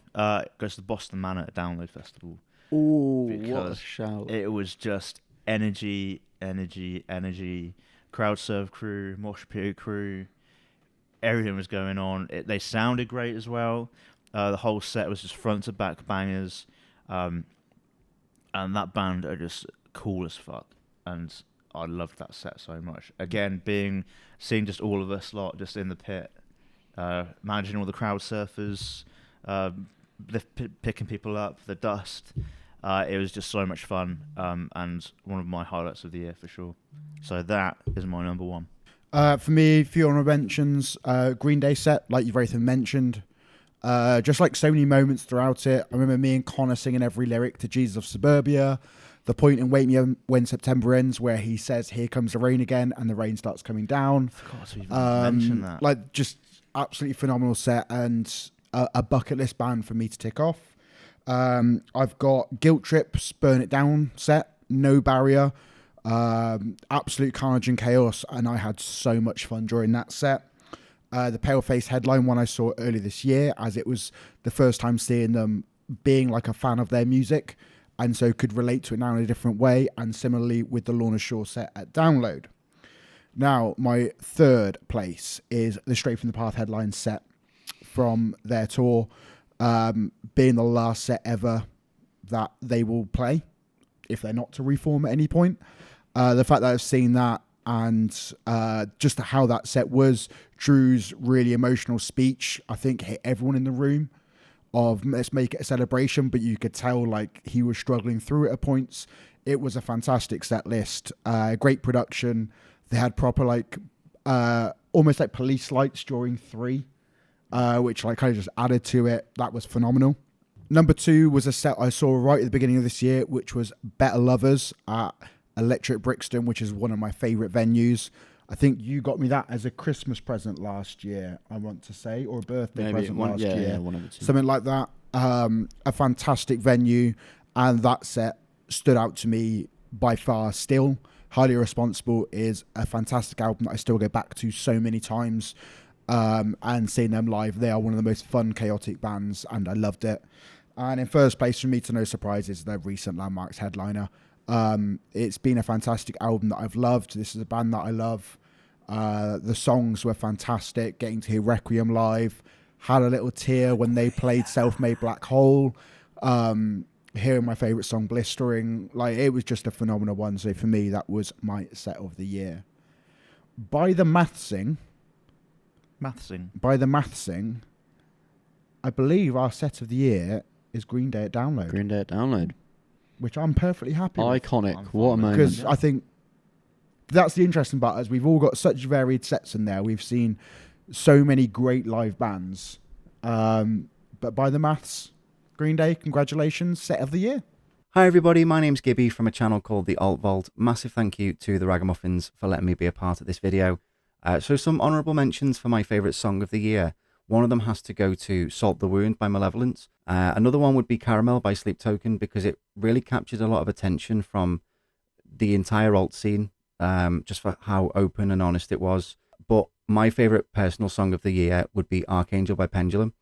goes to Boston Manor at Download Festival. Ooh, what a shout! It was just energy crowd surf crew, mosh pit crew, everything was going on. They sounded great as well. The whole set was just front to back bangers, and that band are just cool as fuck. And I loved that set so much. Again, seeing just all of us lot just in the pit, managing all the crowd surfers, picking people up, the dust. It was just so much fun, and one of my highlights of the year for sure. So that is my number one. For me, a few honorable mentions. Green Day set, like you've both mentioned. Just like so many moments throughout it. I remember me and Connor singing every lyric to Jesus of Suburbia. The point in Wake Me Up When September Ends where he says, "Here comes the rain again," and the rain starts coming down. I forgot to even mention that. Like, just absolutely phenomenal set, and a bucket list band for me to tick off. I've got Guilt Trip's Burn It Down set, No Barrier, absolute carnage and chaos, and I had so much fun during that set. The Paleface headline one I saw earlier this year, as it was the first time seeing them being like a fan of their music, and so could relate to it now in a different way, and similarly with the Lorna Shore set at Download. Now, my third place is the Straight From The Path headline set from their tour, being the last set ever that they will play, if they're not to reform at any point. The fact that I've seen that, and just how that set was, Drew's really emotional speech, I think hit everyone in the room of let's make it a celebration, but you could tell like he was struggling through it at points. It was a fantastic set list, great production. They had proper like almost like police lights during 3, which like kind of just added to it. That was phenomenal. Number 2 was a set I saw right at the beginning of this year, which was Better Lovers at Electric Brixton, which is one of my favourite venues. I think you got me that as a Christmas present last year, I want to say, or a birthday present last year. Yeah, one of the two. Something like that. A fantastic venue, and that set stood out to me by far still. Highly Responsible is a fantastic album that I still go back to so many times, and seeing them live, they are one of the most fun, chaotic bands, and I loved it. And in first place for me, to no surprise, is their recent Landmarks headliner. It's been a fantastic album that I've loved. This is a band that I love. The songs were fantastic. Getting to hear Requiem live, had a little tear when they played Self-Made Black Hole. Hearing my favourite song, Blistering, like it was just a phenomenal one. So for me, that was my set of the year. By the mathsing, I believe our set of the year is Green Day at Download. Green Day at Download. Which I'm perfectly happy with. Iconic. What a moment. Because I think that's the interesting part, is we've all got such varied sets in there. We've seen so many great live bands. But by the maths, Green Day, congratulations, set of the year. Hi everybody, my name's Gibby from a channel called The Alt Vault. Massive thank you to the Ragamuffins for letting me be a part of this video. So some honourable mentions for my favourite song of the year. One of them has to go to Salt the Wound by Malevolence. Another one would be Caramel by Sleep Token, because it really captured a lot of attention from the entire alt scene, just for how open and honest it was. But my favourite personal song of the year would be Archangel by Pendulum,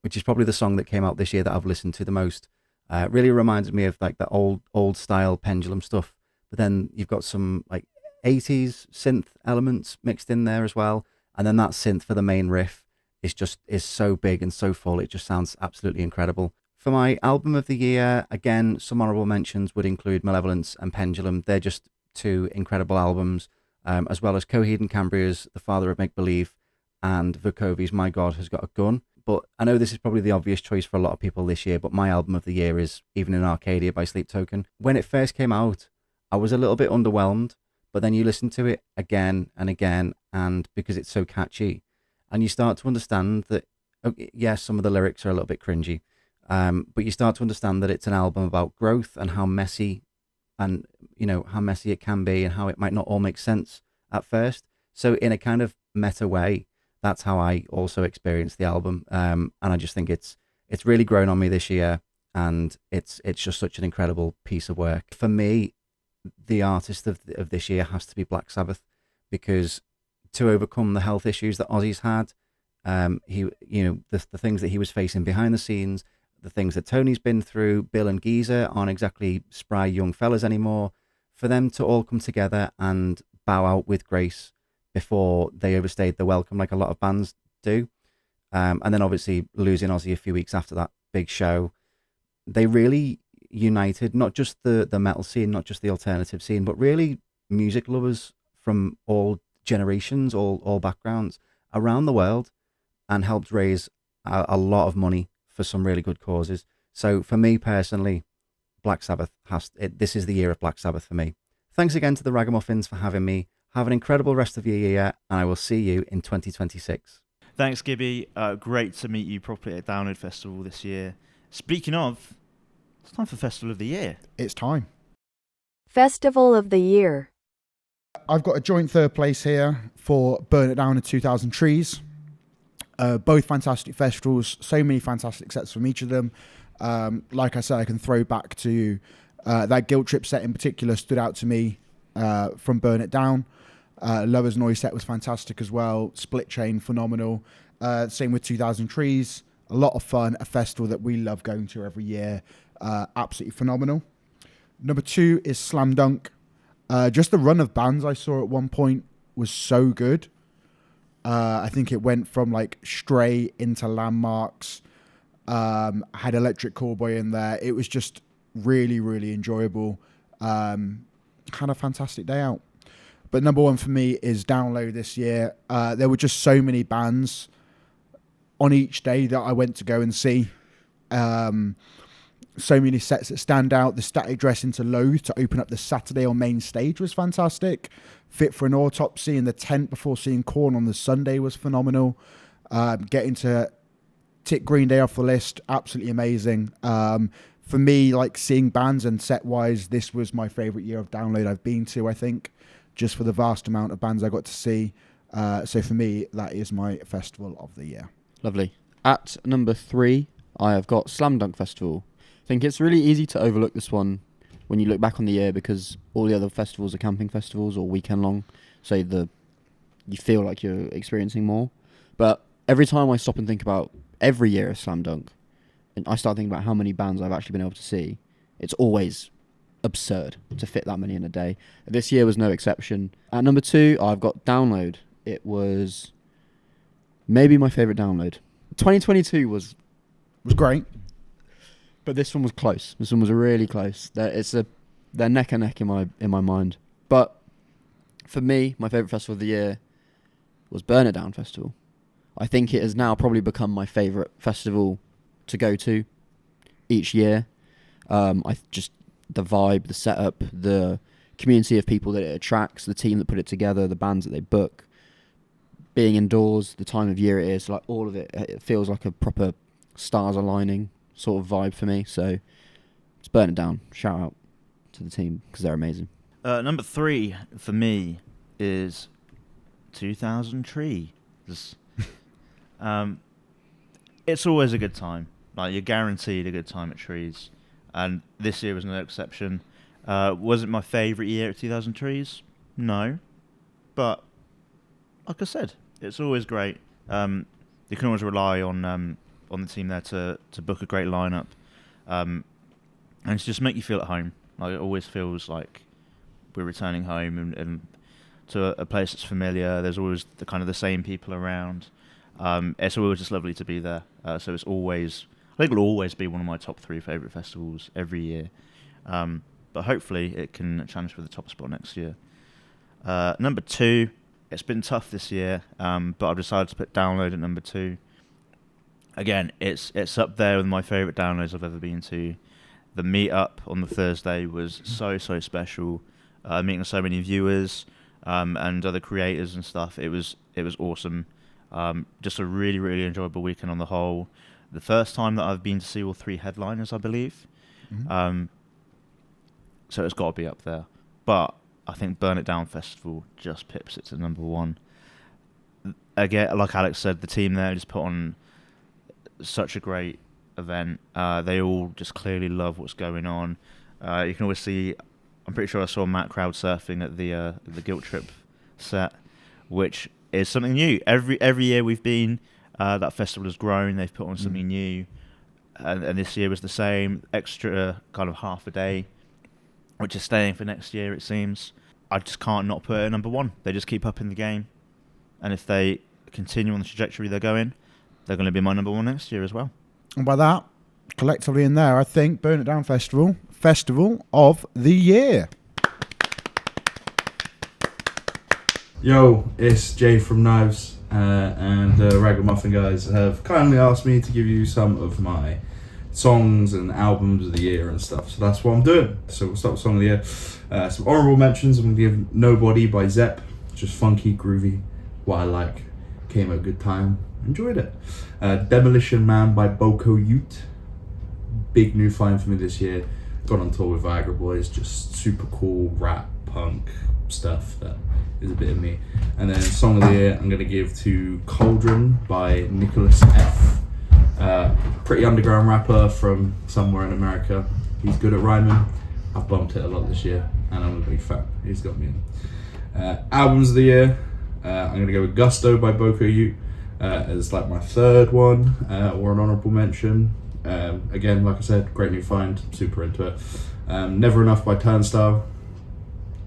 which is probably the song that came out this year that I've listened to the most. Really reminds me of like the old style Pendulum stuff, but then you've got some like 80s synth elements mixed in there as well, and then that synth for the main riff is so big and so full, it just sounds absolutely incredible. For my album of the year, again, some honorable mentions would include Malevolence and Pendulum. They're just 2 incredible albums, as well as Coheed and Cambria's The Father of Make Believe and Vukovi's My God Has Got a Gun. But I know this is probably the obvious choice for a lot of people this year, but my album of the year is Even in Arcadia by Sleep Token. When it first came out, I was a little bit underwhelmed, but then you listen to it again and again, and because it's so catchy, and you start to understand that, yes, some of the lyrics are a little bit cringy, but you start to understand that it's an album about growth and how messy, and how messy it can be, and how it might not all make sense at first. So in a kind of meta way, that's how I also experienced the album, and I just think it's really grown on me this year, and it's just such an incredible piece of work. For me, the artist of this year has to be Black Sabbath, because to overcome the health issues that Ozzy's had, the things that he was facing behind the scenes, the things that Tony's been through, Bill and Geezer aren't exactly spry young fellas anymore. For them to all come together and bow out with grace before they overstayed their welcome, like a lot of bands do. And then obviously losing Ozzy a few weeks after that big show, they really united not just the metal scene, not just the alternative scene, but really music lovers from all generations, all backgrounds around the world, and helped raise a lot of money for some really good causes. So for me personally, Black Sabbath this is the year of Black Sabbath for me. Thanks again to the Ragamuffins for having me. Have an incredible rest of your year, and I will see you in 2026. Thanks, Gibby. Great to meet you properly at Download Festival this year. Speaking of, it's time for Festival of the Year. It's time. Festival of the Year. I've got a joint third place here for Burn It Down and 2000 Trees. Both fantastic festivals, so many fantastic sets from each of them. Like I said, I can throw back to that Guilt Trip set in particular stood out to me from Burn It Down. Lover's Noise set was fantastic as well. Split Chain, phenomenal. Same with 2000 Trees. A lot of fun. A festival that we love going to every year. Absolutely phenomenal. Number 2 is Slam Dunk. Just the run of bands I saw at one point was so good. I think it went from like Stray into Landmarks. Had Electric Callboy in there. It was just really, really enjoyable. Had a fantastic day out. But number 1 for me is Download this year. There were just so many bands on each day that I went to go and see. So many sets that stand out. The Static Dress into Loathe to open up the Saturday on main stage was fantastic. Fit for an Autopsy in the tent before seeing Korn on the Sunday was phenomenal. Getting to tick Green Day off the list, absolutely amazing. For me, like seeing bands and set-wise, this was my favourite year of Download I've been to, I think, just for the vast amount of bands I got to see. So for me, that is my festival of the year. Lovely. At number 3, I have got Slam Dunk Festival. I think it's really easy to overlook this one when you look back on the year because all the other festivals are camping festivals or weekend long, so you feel like you're experiencing more. But every time I stop and think about every year of Slam Dunk, and I start thinking about how many bands I've actually been able to see, it's always absurd to fit that many in a day. This year was no exception. At number 2, I've got Download. It was maybe my favourite Download. 2022 was great. But this one was close. This one was really close. They're neck and neck in my mind. But for me, my favourite festival of the year was Burn It Down Festival. I think it has now probably become my favourite festival to go to each year. The vibe, the setup, the community of people that it attracts, the team that put it together, the bands that they book, being indoors, the time of year it is, like all of it feels like a proper stars aligning sort of vibe for me. So let's Burn It Down. Shout out to the team because they're amazing. Number 3 for me is 2000 Trees. It's always a good time. Like, you're guaranteed a good time at Trees, and this year was no exception. Was it my favourite year at 2000 Trees? No, but like I said, it's always great. You can always rely on the team there to book a great lineup, and to just make you feel at home. Like, it always feels like we're returning home and to a place that's familiar. There's always the same people around. It's always just lovely to be there. So it's always, I think it'll always be one of my top 3 favourite festivals every year. But hopefully it can challenge for the top spot next year. Number 2, it's been tough this year, but I've decided to put Download at number 2. Again, it's up there with my favourite downloads I've ever been to. The meet-up on the Thursday was so special. Meeting so many viewers and other creators and stuff. It was awesome. Just a really enjoyable weekend on the whole. The first time that I've been to see all 3 headliners, I believe. Mm-hmm. So it's got to be up there. But I think Burn It Down Festival just pips it to number 1. Again, like Alex said, the team there just put on such a great event. They all just clearly love what's going on. You can always see, I'm pretty sure I saw Matt crowd surfing at the Guilt Trip set, which is something new. Every year we've been, that festival has grown. They've put on something new, and this year was the same. Extra kind of half a day, which is staying for next year, it seems. I just can't not put it at number 1. They just keep up in the game, and if they continue on the trajectory they're going, they're going to be my number 1 next year as well. And by that, collectively in there, I think Burn It Down Festival of the Year. Yo, it's Jay from Knives, and the Ragamuffin guys have kindly asked me to give you some of my songs and albums of the year and stuff, so that's what I'm doing. So we'll start with Song of the Year. Some honourable mentions. I'm going to give Nobody by Zepp, just funky, groovy, what I like. Came at a good time, enjoyed it. Demolition Man by Boko Ute, big new find for me this year. Got on tour with Viagra Boys, just super cool rap, punk stuff that is a bit of me. And then Song of the Year I'm going to give to Cauldron by Nicholas F. Pretty underground rapper from somewhere in America. He's good at rhyming. I've bumped it a lot this year and I'm a big fan. He's got me in. Albums of the Year, I'm going to go with Gusto by Boko Ute as like my third one, or an honourable mention. Again, like I said, great new find, super into it. Never Enough by Turnstile.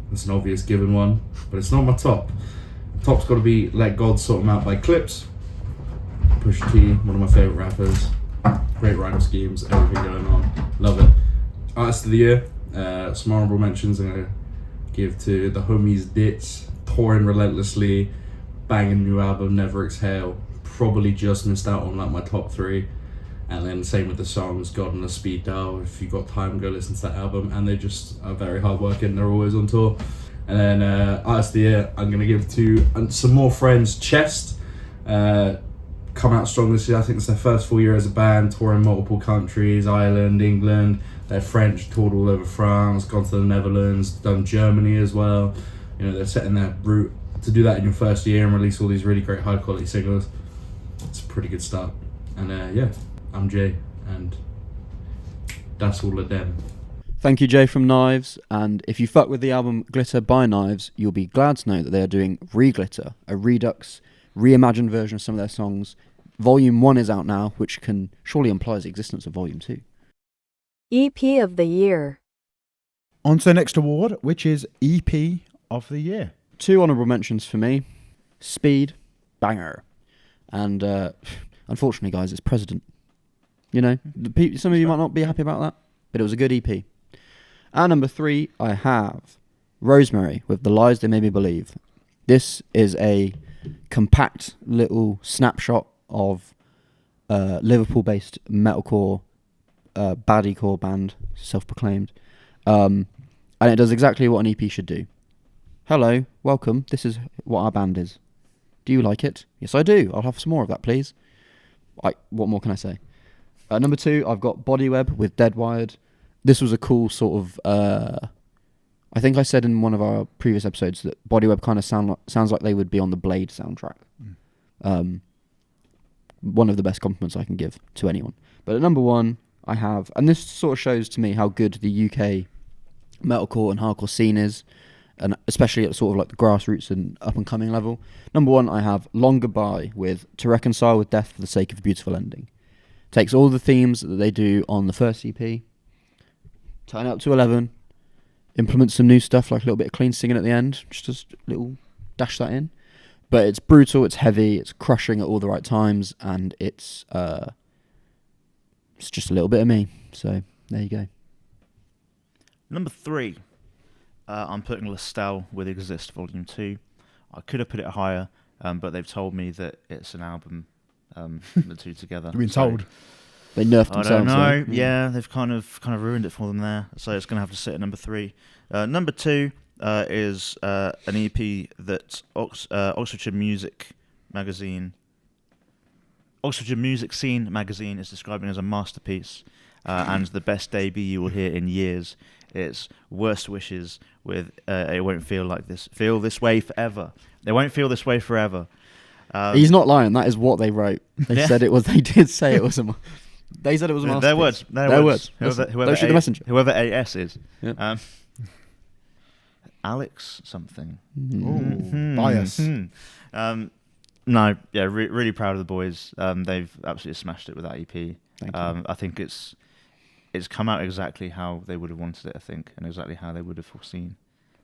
That's an obvious given one, but it's not my top. Top's got to be Let God Sort 'Em Out by Clips. Pusha T, one of my favourite rappers. Great rhyme schemes, everything going on. Love it. Artist of the Year, some honourable mentions I'm going to give to the homies Ditz, touring relentlessly, banging new album, Never Exhale. Probably just missed out on like my top 3. And then same with the songs, God on the Speed Dial. If you've got time, go listen to that album. And they just are very hard working. They're always on tour. And then Artist of the Year, I'm going to give to some more friends, Chest. Come out strong this year. I think it's their first full year as a band, touring multiple countries, Ireland, England. They're French, toured all over France, gone to the Netherlands, done Germany as well. You know, they're setting their route to do that in your first year and release all these really great high quality singles. It's a pretty good start. And yeah, I'm Jay, and that's all of them. Thank you, Jay from Knives. And if you fuck with the album Glitter by Knives, you'll be glad to know that they are doing Re-Glitter, a redux, reimagined version of some of their songs. Volume 1 is out now, which can surely imply the existence of Volume 2. EP of the Year. On to the next award, which is EP of the Year. 2 honourable mentions for me. Speed, banger. And unfortunately, guys, it's President. You know, some of you might not be happy about that, but it was a good EP. And number 3, I have Rosemary with The Lies They Made Me Believe. This is a compact little snapshot of Liverpool-based metalcore, baddiecore band, self-proclaimed. And it does exactly what an EP should do. Hello, welcome, this is what our band is. Do you like it? Yes, I do. I'll have some more of that, please. What more can I say? Number 2, I've got Bodyweb with Dead Wired. This was a cool sort of... I think I said in one of our previous episodes that Bodyweb kind of sounds like they would be on the Blade soundtrack. One of the best compliments I can give to anyone. But at number 1, I have... And this sort of shows to me how good the UK metalcore and hardcore scene is, and especially at sort of like the grassroots and up-and-coming level. Number 1, I have Long Goodbye with To Reconcile with Death for the Sake of a Beautiful Ending. Takes all the themes that they do on the first EP, turn it up to 11, implement some new stuff like a little bit of clean singing at the end, just a little dash that in. But it's brutal, it's heavy, it's crushing at all the right times, and it's just a little bit of me. So there you go. Number 3, I'm putting Lestal with Exist Volume 2. I could have put it higher, but they've told me that it's an album, the two together. You've been told. They nerfed themselves. I don't know. Yeah, they've kind of ruined it for them there. So it's going to have to sit at number 3. Number 2 is an EP that Oxfordshire Music Scene magazine is describing as a masterpiece and the best debut you will hear in years. It's Worst Wishes with It Won't Feel Like This. Feel This Way Forever. They won't feel this way forever. He's not lying. That is what they wrote. They said it was. They did say it was a. They said it was a masterpiece. Their words. Don't shoot the messenger. Whoever AS is. Yep. Alex something. Bias. No, yeah, really proud of the boys. They've absolutely smashed it with that EP. I think it's come out exactly how they would have wanted it, I think, and exactly how they would have foreseen.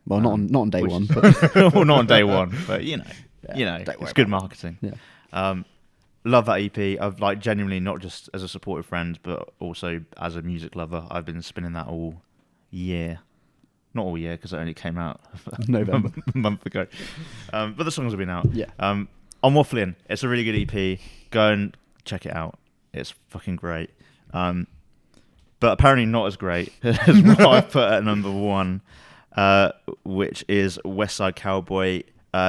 Well, not on day one, but well, not on day one, but it's good marketing. Yeah. Love that EP. I've like genuinely, not just as a supportive friend, but also as a music lover. I've been spinning that all year. Not all year, because it only came out November. a month ago. But the songs have been out. Yeah. I'm waffling. It's a really good EP. Go and check it out. It's fucking great. But apparently not as great as what I've put at number 1, which is West Side Cowboy.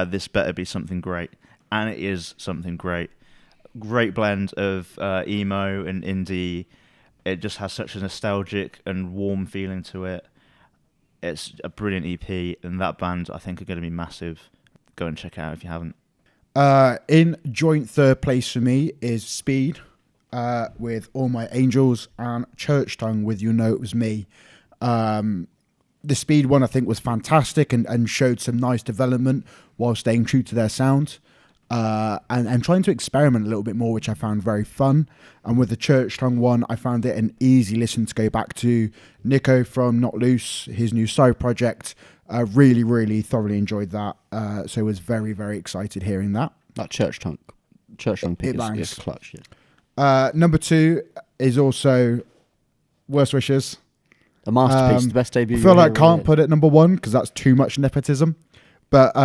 This better be something great. And it is something great. Great blend of emo and indie. It just has such a nostalgic and warm feeling to it. It's a brilliant EP, and that band I think are going to be massive. Go and check it out if you haven't. In joint third place for me is Speed with All My Angels and Church Tongue with You Know It Was Me. The Speed one I think was fantastic and showed some nice development while staying true to their sound. And trying to experiment a little bit more, which I found very fun. And with the Church Tongue one, I found it an easy listen to go back to. Nico from Not Loose, his new side project, really, really thoroughly enjoyed that. So was very, very excited hearing that. That Church Tongue pick is clutch. Yeah. Number 2 is also Worst Wishes. A masterpiece, the best debut. I feel like I can't put it number 1 because that's too much nepotism. But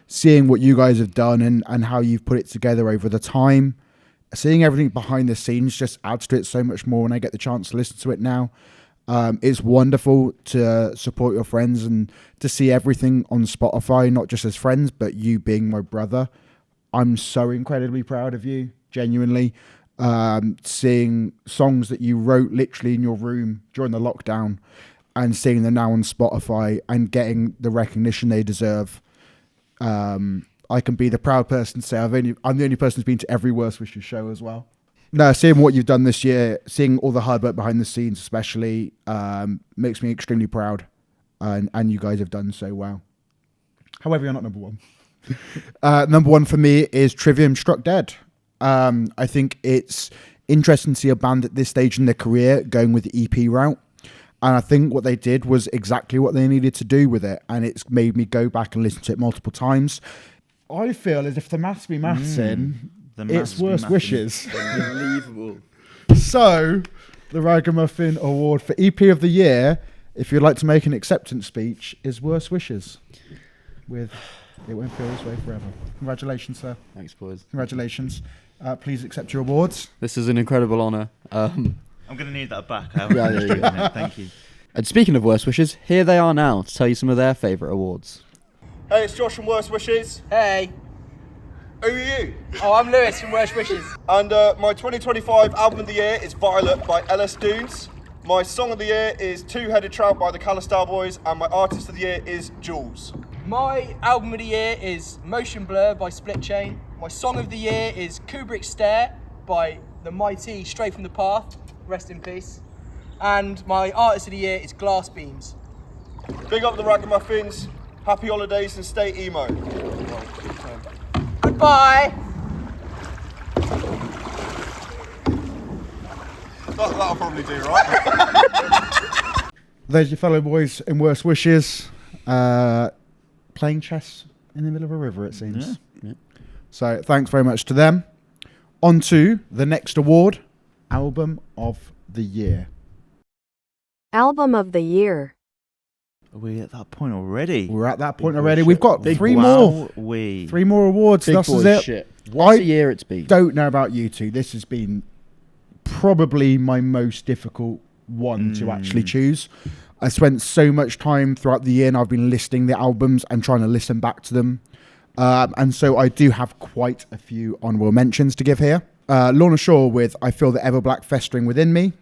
seeing what you guys have done and how you've put it together over the time, seeing everything behind the scenes just adds to it so much more when I get the chance to listen to it now. It's wonderful to support your friends and to see everything on Spotify, not just as friends, but you being my brother. I'm so incredibly proud of you, genuinely. Seeing songs that you wrote literally in your room during the lockdown and seeing them now on Spotify and getting the recognition they deserve. I can be the proud person to say I'm the only person who's been to every Worst Wishes show as well. No, seeing what you've done this year, seeing all the hard work behind the scenes especially, makes me extremely proud. And you guys have done so well. However, you're not number 1. Number 1 for me is Trivium Struck Dead. I think it's interesting to see a band at this stage in their career going with the EP route. And I think what they did was exactly what they needed to do with it. And it's made me go back and listen to it multiple times. I feel as if the maths be mathsing, it's Worst Wishes. Unbelievable. So, the Ragamuffin Award for EP of the Year, if you'd like to make an acceptance speech, is Worst Wishes. With It Won't Feel This Way Forever. Congratulations, sir. Thanks, boys. Congratulations. Please accept your awards. This is an incredible honour. I'm going to need that back. Yeah, there you go. Thank you. And speaking of Worst Wishes, here they are now to tell you some of their favourite awards. Hey, it's Josh from Worst Wishes. Hey. Who are you? Oh, I'm Lewis from Worst Wishes. And my 2025 album of the year is Violet by Ellis Dunes. My song of the year is Two-Headed Trout by the Calistar Boys. And my artist of the year is Jules. My album of the year is Motion Blur by Split Chain. My song of the year is Kubrick Stare by the mighty Straight From The Path. Rest in peace. And my artist of the year is Glass Beams. Big up the Ragamuffins. Happy holidays and stay emo. Goodbye. That'll probably do, right? There's your fellow boys in Worst Wishes, playing chess in the middle of a river, it seems. Yeah. So thanks very much to them. On to the next award, Album of the Year. Album of the Year. Are we at that point already? We're at that point already. We've got three more awards. Big That's boy it. shit. What a year it's been. Don't know about you two. This has been probably my most difficult one to actually choose. I spent so much time throughout the year and I've been listing the albums and trying to listen back to them. And so I do have quite a few honourable mentions to give here. Lorna Shore with I Feel the Ever Black Festering Within Me.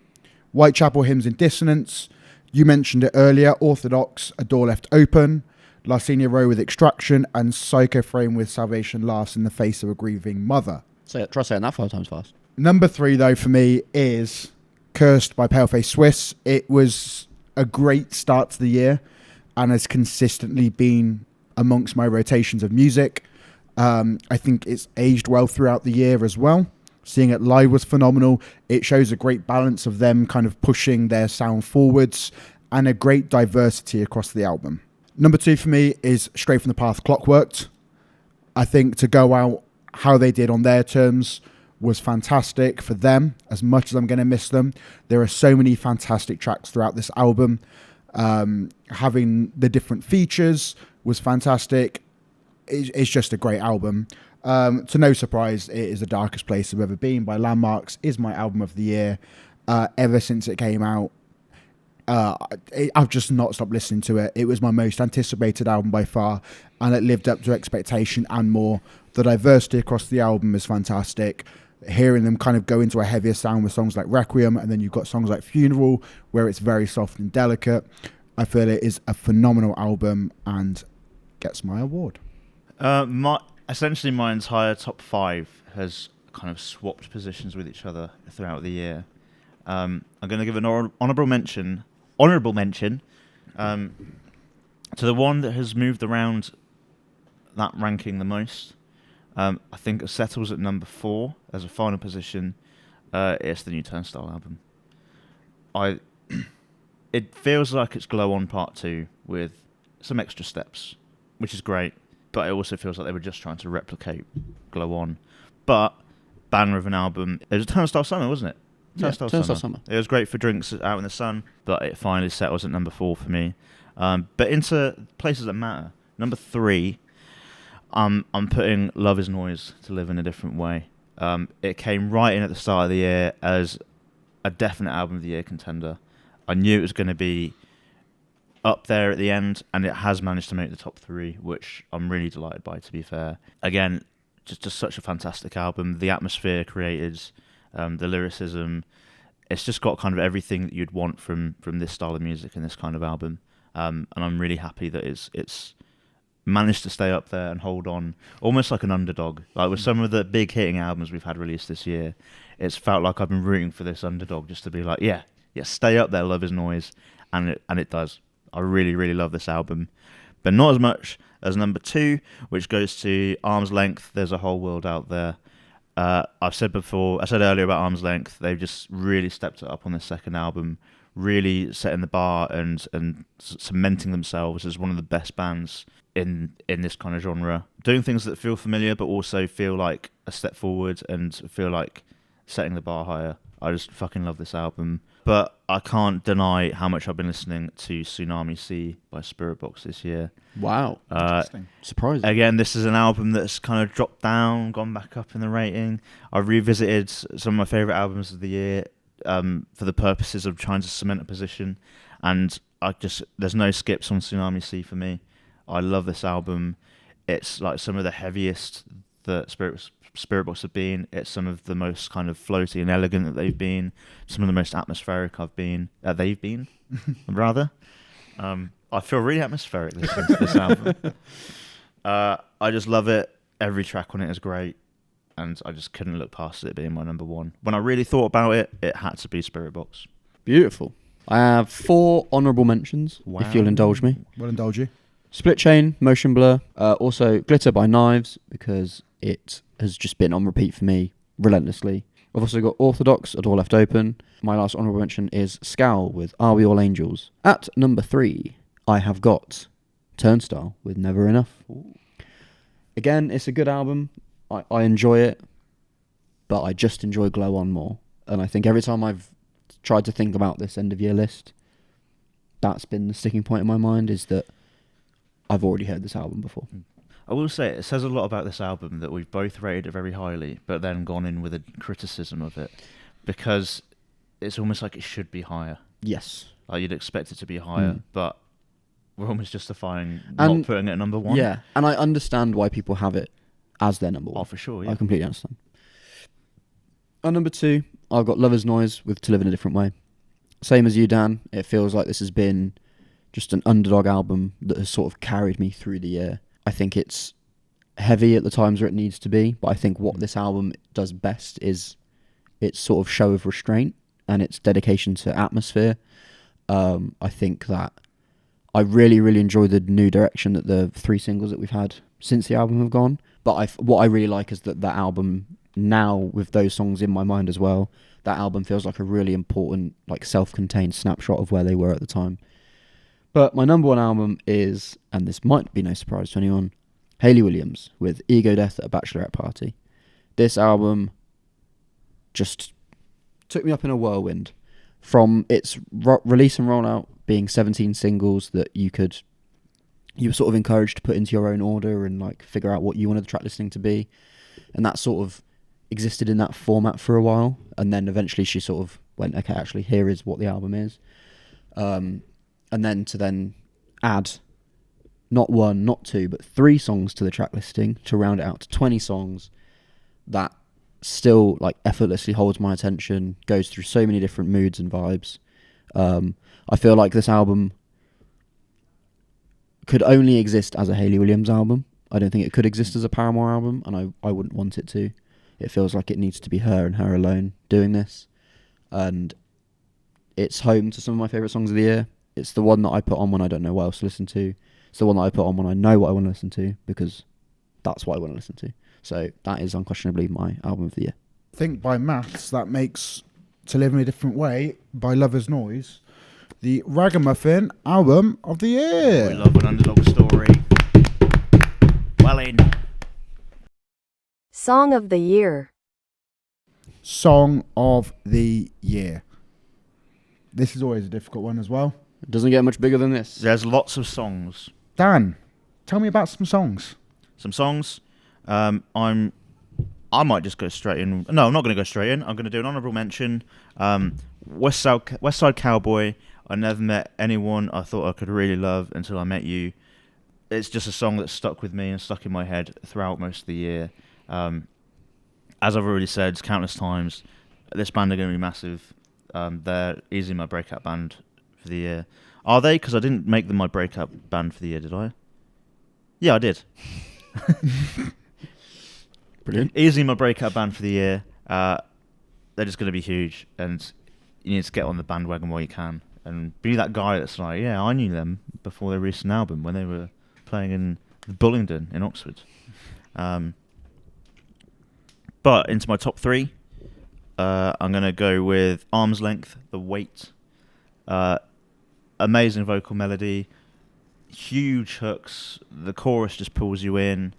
Whitechapel Hymns in Dissonance. You mentioned it earlier, Orthodox, A Door Left Open. Larcenia Row with Extraction. And Psycho Frame with Salvation Laughs in the Face of a Grieving Mother. Try saying that 5 times fast. Number 3, though, for me is Cursed by Paleface Swiss. It was a great start to the year and has consistently been amongst my rotations of music. I think it's aged well throughout the year as well. Seeing it live was phenomenal. It shows a great balance of them kind of pushing their sound forwards and a great diversity across the album. Number 2 for me is Straight from the Path, Clockworked. I think to go out how they did on their terms was fantastic for them, as much as I'm going to miss them. There are so many fantastic tracks throughout this album. Having the different features was fantastic. It's just a great album. To no surprise, it is the darkest place I've ever been by Landmarks, is my album of the year. Ever since it came out, I've just not stopped listening to it. It was my most anticipated album by far, and it lived up to expectation and more. The diversity across the album is fantastic. Hearing them kind of go into a heavier sound with songs like Requiem, and then you've got songs like Funeral, where it's very soft and delicate. I feel it is a phenomenal album and gets my award. Essentially, my entire top 5 has kind of swapped positions with each other throughout the year. I'm going to give an honourable mention to the one that has moved around that ranking the most. I think it settles at number 4 as a final position. It's the new Turnstile album. It feels like it's Glow On Part 2 with some extra steps, which is great, but it also feels like they were just trying to replicate Glow On. But banner of an album. It was Turnstile Summer, wasn't it? Turnstile Summer. It was great for drinks out in the sun, but it finally settles at number 4 for me. But into places that matter. Number 3, I'm putting Love Is Noise to Live in a Different Way. It came right in at the start of the year as a definite album of the year contender. I knew it was going to be up there at the end, and it has managed to make the top 3, which I'm really delighted by, to be fair. Again, just such a fantastic album. The atmosphere created, the lyricism, it's just got kind of everything that you'd want from this style of music and this kind of album. And I'm really happy that it's managed to stay up there and hold on, almost like an underdog. Like with some of the big hitting albums we've had released this year, it's felt like I've been rooting for this underdog just to be like, yeah, stay up there, Love Is Noise, and it does. I really, really love this album, but not as much as number 2, which goes to Arm's Length. There's a Whole World Out There. I said earlier about Arm's Length, they've just really stepped it up on this second album, really setting the bar and cementing themselves as one of the best bands in this kind of genre, doing things that feel familiar but also feel like a step forward and feel like setting the bar higher. I just fucking love this album. But I can't deny how much I've been listening to Tsunami Sea by Spirit Box this year. Wow. Interesting. Surprising. Again, this is an album that's kind of dropped down, gone back up in the rating. I revisited some of my favourite albums of the year for the purposes of trying to cement a position. And there's no skips on Tsunami Sea for me. I love this album. It's like some of the heaviest that Spirit Box have been. It's some of the most kind of floaty and elegant that they've been. Some of the most atmospheric they've been, rather. I feel really atmospheric listening to this album. I just love it. Every track on it is great, and I just couldn't look past it being my number 1. When I really thought about it, it had to be Spirit Box. Beautiful. I have 4 honourable mentions, if you'll indulge me. We'll indulge you. Split Chain, Motion Blur, also Glitter by Knives, because it has just been on repeat for me relentlessly. I've also got Orthodox, A Door Left Open. My last honourable mention is Scowl with Are We All Angels. At number 3, I have got Turnstile with Never Enough. Ooh. Again, it's a good album. I enjoy it, but I just enjoy Glow On more. And I think every time I've tried to think about this end of year list, that's been the sticking point in my mind, is that I've already heard this album before. I will say it says a lot about this album that we've both rated it very highly, but then gone in with a criticism of it, because it's almost like it should be higher. Yes. Like you'd expect it to be higher, but we're almost justifying not putting it at number 1. Yeah, and I understand why people have it as their number 1. Oh, for sure, yeah. I completely understand. At number 2, I've got Lover's Noise with To Live in a Different Way. Same as you, Dan. It feels like this has been just an underdog album that has sort of carried me through the year. I think it's heavy at the times where it needs to be, but I think what this album does best is its sort of show of restraint and its dedication to atmosphere. I think that I really, really enjoy the new direction that the 3 singles that we've had since the album have gone. But what I really like is that album, now with those songs in my mind as well, that album feels like a really important, like self-contained snapshot of where they were at the time. But my number one album is, and this might be no surprise to anyone, Hayley Williams with Ego Death at a Bachelorette Party. This album just took me up in a whirlwind. From its release and rollout being 17 singles that you were sort of encouraged to put into your own order and like figure out what you wanted the track listing to be. And that sort of existed in that format for a while. And then eventually she sort of went, okay, actually here is what the album is. And then to add not one, not two, but 3 songs to the track listing to round it out to 20 songs that still like effortlessly holds my attention, goes through so many different moods and vibes. I feel like this album could only exist as a Hayley Williams album. I don't think it could exist as a Paramore album, and I wouldn't want it to. It feels like it needs to be her and her alone doing this. And it's home to some of my favourite songs of the year. It's the one that I put on when I don't know what else to listen to. It's the one that I put on when I know what I want to listen to, because that's what I want to listen to. So that is unquestionably my album of the year. I think by maths, that makes To Live in a Different Way by Lover's Noise the Ragamuffin album of the year. We love an underdog story. Well in. Song of the year. Song of the year. This is always a difficult one as well. It doesn't get much bigger than this. There's lots of songs. Dan, tell me about some songs. Some songs. I might just go straight in. No, I'm not going to go straight in. I'm going to do an honourable mention. West Side Cowboy. I never met anyone I thought I could really love until I met you. It's just a song that stuck with me and stuck in my head throughout most of the year. As I've already said countless times, this band are going to be massive. They're easily my breakout band for the year. Are they? Because I didn't make them my breakout band for the year, did I? Yeah, I did. Brilliant. Easily my breakout band for the year. They're just going to be huge, and you need to get on the bandwagon while you can. And be that guy that's like, yeah, I knew them before they released an album when they were playing in Bullingdon in Oxford. But into my top 3, I'm going to go with Arm's Length, The Weight. Amazing vocal melody, huge hooks, the chorus just pulls you in,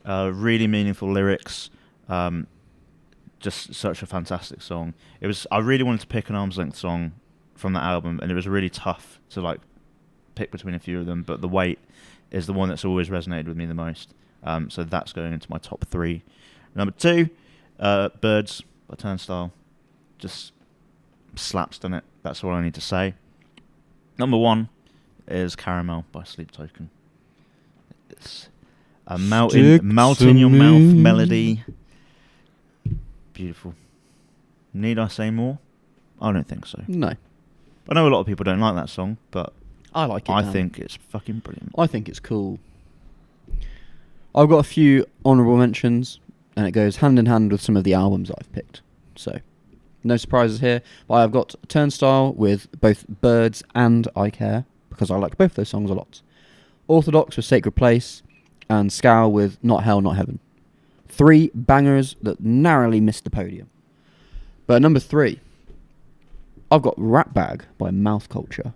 really meaningful lyrics, just such a fantastic song. I really wanted to pick an Arm's Length song from that album, and it was really tough to like pick between a few of them, but The Weight is the one that's always resonated with me the most. So that's going into my top 3. Number 2, Birds by Turnstile. Just slaps, doesn't it? That's all I need to say. Number 1 is Caramel by Sleep Token. It's a melt in your mouth melody. Beautiful. Need I say more? I don't think so. No. I know a lot of people don't like that song, but I like it. I think it's fucking brilliant. I think it's cool. I've got a few honourable mentions, and it goes hand in hand with some of the albums that I've picked. So, no surprises here. But I've got Turnstile with both Birds and I Care, because I like both those songs a lot. Orthodox with Sacred Place, and Scowl with Not Hell, Not Heaven. 3 bangers that narrowly missed the podium. But at number 3, I've got Rat Bag by Mouth Culture.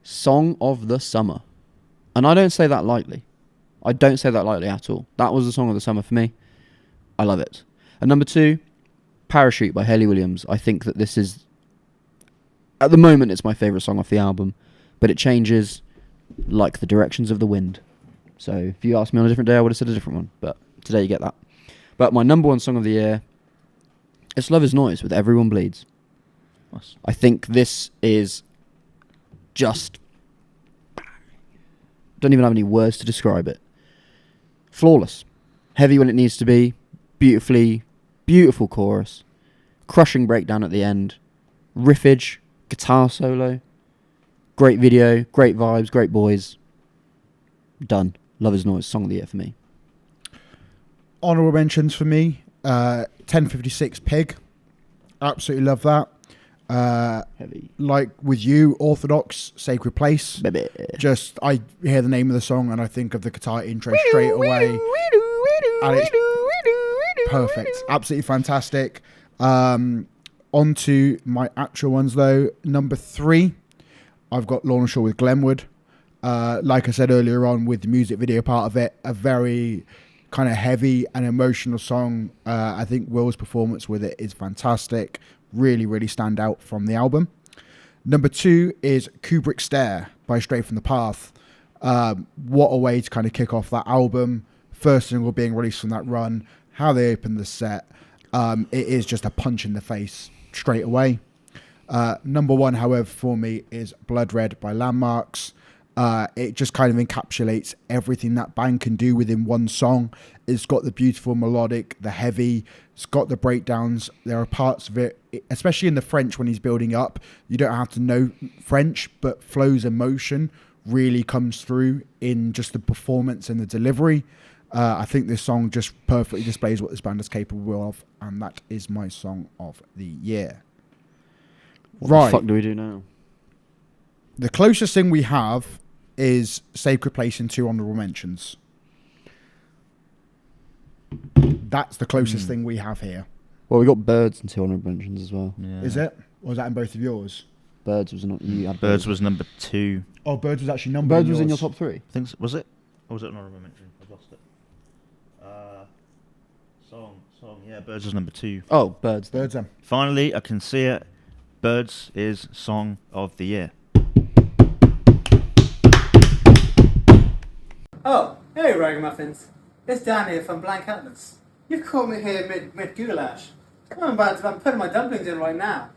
Song of the summer. And I don't say that lightly. I don't say that lightly at all. That was the song of the summer for me. I love it. And number 2, Parachute by Hayley Williams. I think that this is, at the moment, it's my favourite song off the album. But it changes like the directions of the wind. So if you asked me on a different day, I would have said a different one. But today you get that. But my number 1 song of the year, it's Love Is Noise with Everyone Bleeds. Nice. I think this is just... don't even have any words to describe it. Flawless. Heavy when it needs to be. Beautiful chorus. Crushing breakdown at the end. Riffage. Guitar solo. Great video. Great vibes. Great boys. Done. Love Is Noise. Song of the year for me. Honourable mentions for me. 1056 Pig. Absolutely love that. Heavy. Like with you, Orthodox, Sacred Place. Baby. Just, I hear the name of the song and I think of the guitar intro straight away. And it's perfect. Absolutely fantastic. On to my actual ones though. Number 3, I've got Lorna Shore with Glenwood. Like I said earlier on, with the music video part of it, a very kind of heavy and emotional song. I think Will's performance with it is fantastic. Really, really stand out from the album. Number 2 is Kubrick Stare by Straight From The Path. What a way to kind of kick off that album. First single being released from that run. How they opened the set. It is just a punch in the face straight away. Number 1, however, for me is Blood Red by Landmarks. It just kind of encapsulates everything that band can do within one song. It's got the beautiful melodic, the heavy, it's got the breakdowns. There are parts of it, especially in the French when he's building up, you don't have to know French, but Flo's emotion really comes through in just the performance and the delivery. I think this song just perfectly displays what this band is capable of, and that is my song of the year. What the fuck do we do now? The closest thing we have is Sacred Place and 2 honorable mentions. That's the closest thing we have here. Well, we got Birds and 2 honorable mentions as well. Yeah. Is it? Or was that in both of yours? Birds was not. You had Birds was number 2. Oh, Birds was actually number. Birds was in your top 3. I think so. Was it? Or was it an honorable mention? I've lost it. Song. Yeah, Birds was number 2. Oh, Birds. Birds. Finally, I can see it. Birds is Song of the Year. Oh, hey Ragamuffins. It's Dan here from Blank Atlas. You've caught me here mid-goulash. I'm putting my dumplings in right now.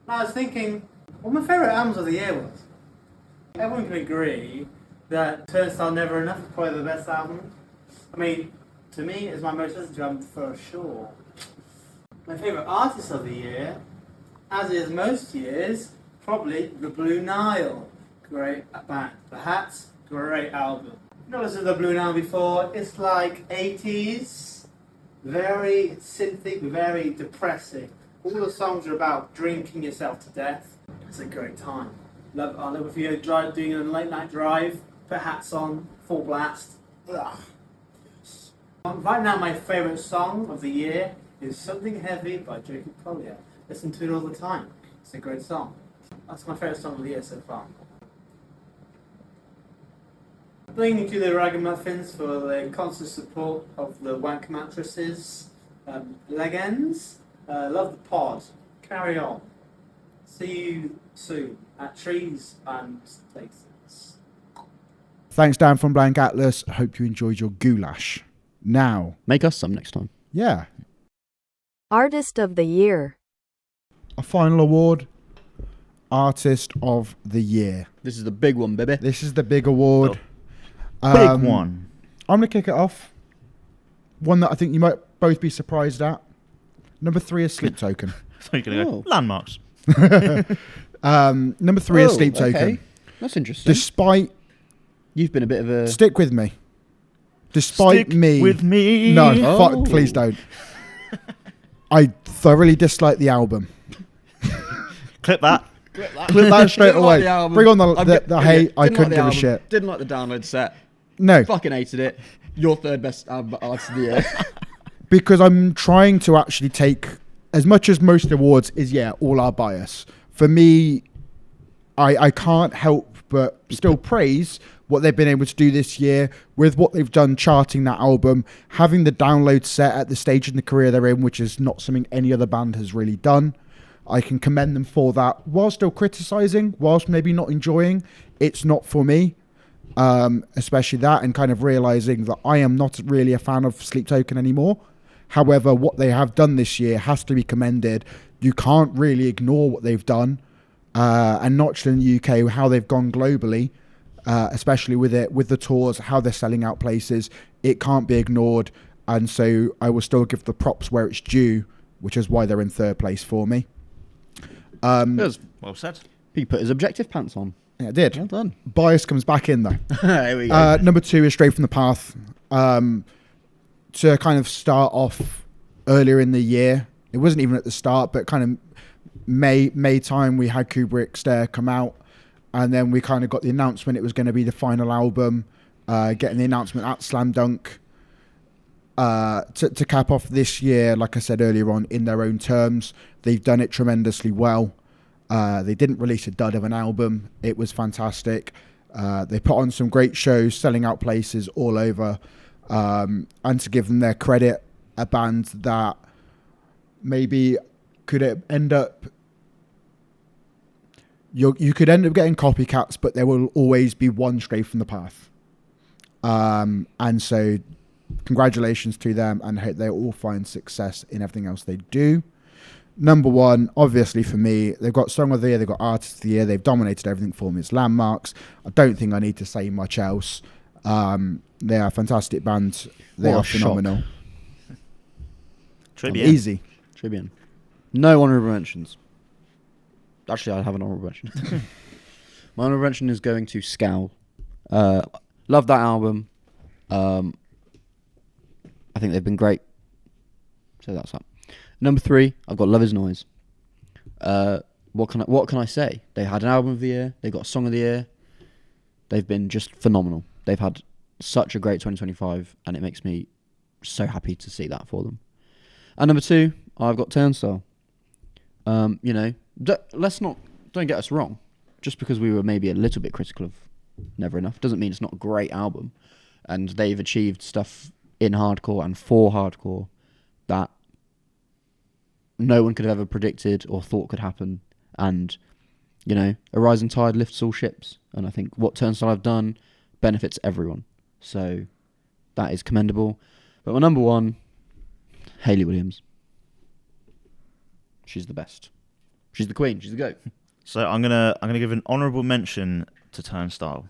And I was thinking what my favourite albums of the year was. Everyone can agree that Turnstile Never Enough is probably the best album. I mean, to me, it's my most listened to album for sure. My favourite artist of the year, as is most years, probably The Blue Nile. Great band. The Hats, great album. I've not listened to The Blue Nile before. It's like 80s, very synthic, very depressing. All the songs are about drinking yourself to death. It's a great time. I love if you're doing a late night drive, put hats on, full blast. Ugh. Right now, my favourite song of the year is Something Heavy by Jacob Collier. Listen to it all the time. It's a great song. That's my favourite song of the year so far. Thank you to the Ragamuffins for their constant support of the wank mattresses. Legends. Love the pod. Carry on. See you soon at Trees and Places. Thanks, Dan from Blank Atlas. Hope you enjoyed your goulash. Now, make us some next time. Yeah. Artist of the Year. A final award. Artist of the Year. This is the big one, baby. This is the big award. Big one. I'm going to kick it off. One that I think you might both be surprised at. Number 3 is Sleep Token. So you're going to go Landmarks. Number 3 is Sleep Token. Okay. That's interesting. Despite... You've been a bit of a... Stick with me. Despite Stick me... with me. No, fuck, please don't. I thoroughly dislike the album. Clip that. Clip that straight away. Like Bring on the hate. I couldn't give a shit. Didn't like the download set. No. Fucking hated it. Your third best album artist of the year. Because I'm trying to actually take... As much as most awards is, all our bias. For me, I can't help but still praise what they've been able to do this year with what they've done charting that album, having the download set at the stage in the career they're in, which is not something any other band has really done. I can commend them for that, while still criticising, whilst maybe not enjoying. It's not for me, especially that, and kind of realising that I am not really a fan of Sleep Token anymore. However, what they have done this year has to be commended. You can't really ignore what they've done, and not just in the UK, how they've gone globally, especially with the tours, how they're selling out places. It can't be ignored, and so I will still give the props where it's due, which is why they're in third place for me. Well said. He put his objective pants on. Yeah, it did. Well done. Bias comes back in though. Here we go. Number 2 is Straight From The Path. To kind of start off earlier in the year, it wasn't even at the start, but kind of May time, we had Kubrick Stare come out, and then we kind of got the announcement it was going to be the final album, getting the announcement at Slam Dunk. To cap off this year, like I said earlier on, in their own terms, they've done it tremendously well. They didn't release a dud of an album. It was fantastic. They put on some great shows, selling out places all over. And to give them their credit, a band that maybe could end up... You could end up getting copycats, but there will always be one straight from the path. And so congratulations to them, and I hope they all find success in everything else they do. Number one, obviously for me, they've got Song of the Year, they've got Artist of the Year, they've dominated everything for me. It's landmarks. I don't think I need to say much else. They are a fantastic band. They are phenomenal. Tribune. Easy. Tribune. No honourable mentions. Actually, I have an honourable mention. My honourable mention is going to Scowl. Love that album. I think they've been great. So that's that. Number 3, I've got Love Is Noise. What can I say? They had an album of the year. They got a song of the year. They've been just phenomenal. They've had such a great 2025, and it makes me so happy to see that for them. And number 2, I've got Turnstile. Don't get us wrong. Just because we were maybe a little bit critical of Never Enough doesn't mean it's not a great album. And they've achieved stuff in hardcore and for hardcore that no one could have ever predicted or thought could happen. And, a rising tide lifts all ships. And I think what Turnstile have done benefits everyone. So that is commendable. But my number 1, Hayley Williams. She's the best. She's the queen. She's the GOAT. So I'm gonna give an honourable mention to Turnstile.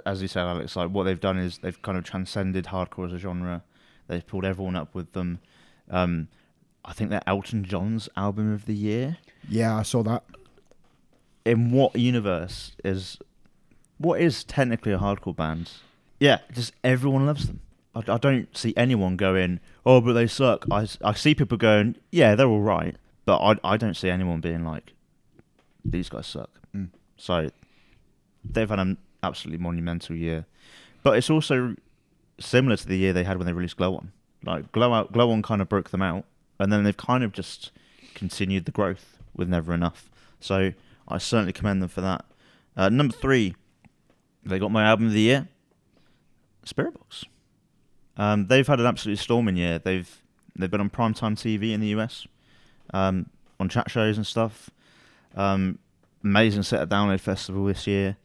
As you said, Alex, like what they've done is they've kind of transcended hardcore as a genre. They've pulled everyone up with them. I think they're Elton John's album of the year. Yeah, I saw that. In what universe what is technically a hardcore band? Yeah, just everyone loves them. I don't see anyone going, oh, but they suck. I see people going, yeah, they're all right. But I don't see anyone being like, these guys suck. So they've had an absolutely monumental year. But it's also similar to the year they had when they released Glow On. Like Glow On kind of broke them out, and then they've kind of just continued the growth with Never Enough. So I certainly commend them for that. Number 3, they got my album of the year, Spirit Box. They've had an absolutely storming year. They've been on primetime TV in the US, on chat shows and stuff. Amazing set at Download Festival this year.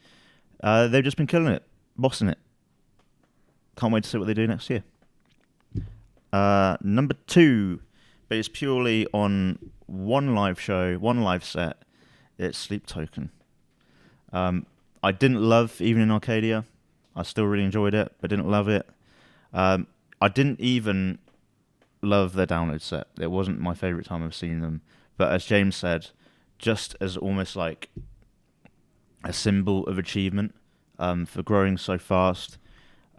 They've just been killing it, bossing it. Can't wait to see what they do next year. Number 2, but it's purely on one live show, one live set. It's Sleep Token. I didn't love Even in Arcadia. I still really enjoyed it, but didn't love it. I didn't even love their Download set. It wasn't my favourite time I've seen them. But as James said, just as almost like a symbol of achievement, for growing so fast,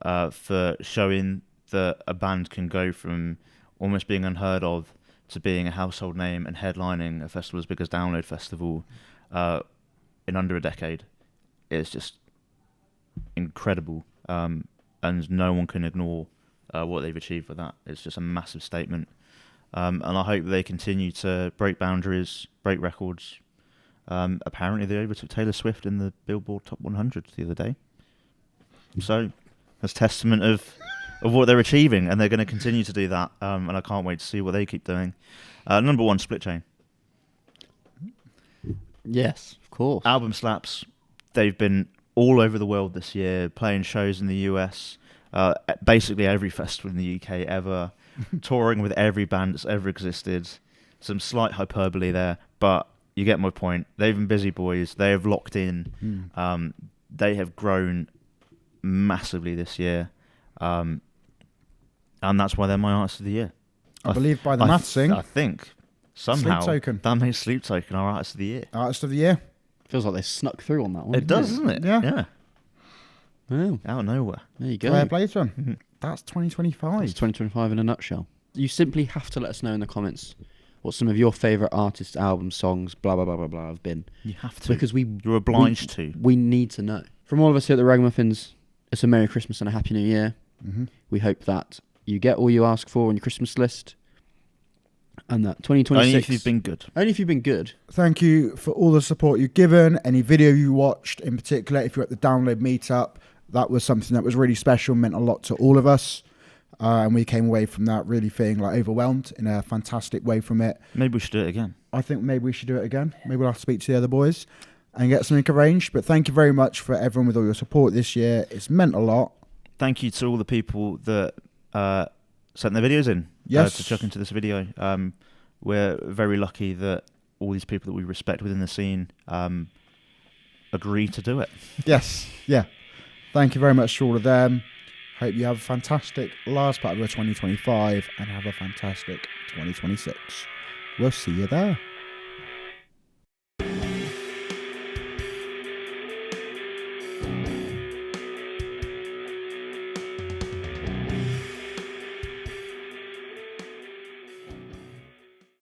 for showing that a band can go from almost being unheard of to being a household name and headlining a festival as big as Download Festival in under a decade. It's just incredible, and no one can ignore what they've achieved with that. It's just a massive statement, and I hope they continue to break boundaries, break records. Apparently they overtook Taylor Swift in the Billboard Top 100 the other day, so that's testament of what they're achieving, and they're going to continue to do that, and I can't wait to see what they keep doing. Number 1, Split Chain. Yes, of course. Album slaps. They've been all over the world this year, playing shows in the US, basically every festival in the UK ever, touring with every band that's ever existed. Some slight hyperbole there, but you get my point. They've been busy boys. They have locked in. They have grown massively this year, and that's why they're my Artist of the Year. I believe by the mathsing, I think somehow Sleep Token. That makes Sleep Token our Artist of the Year. Artist of the Year. Feels like they snuck through on that one. It does, doesn't it? Yeah. Oh. Out of nowhere. There you go. Fair play to them. That's 2025. It's 2025 in a nutshell. You simply have to let us know in the comments what some of your favourite artists, albums, songs, blah, blah, blah, blah, blah have been. You have to. Because you're obliged to. We need to know. From all of us here at the Ragamuffins, it's a Merry Christmas and a Happy New Year. We hope that you get all you ask for on your Christmas list. And that 2026. Only if you've been good. Only if you've been good. Thank you for all the support you've given. Any video you watched in particular, if you're at the download meetup, that was something that was really special, meant a lot to all of us. And we came away from that really feeling like overwhelmed in a fantastic way from it. Maybe we should do it again. I think maybe we should do it again. Maybe we'll have to speak to the other boys and get something arranged. But thank you very much for everyone with all your support this year. It's meant a lot. Thank you to all the people that sent their videos in to chuck into this video. We're very lucky that all these people that we respect within the scene agree to do it. Yes, yeah. Thank you very much to all of them. Hope you have a fantastic last part of your 2025 and have a fantastic 2026. We'll see you there.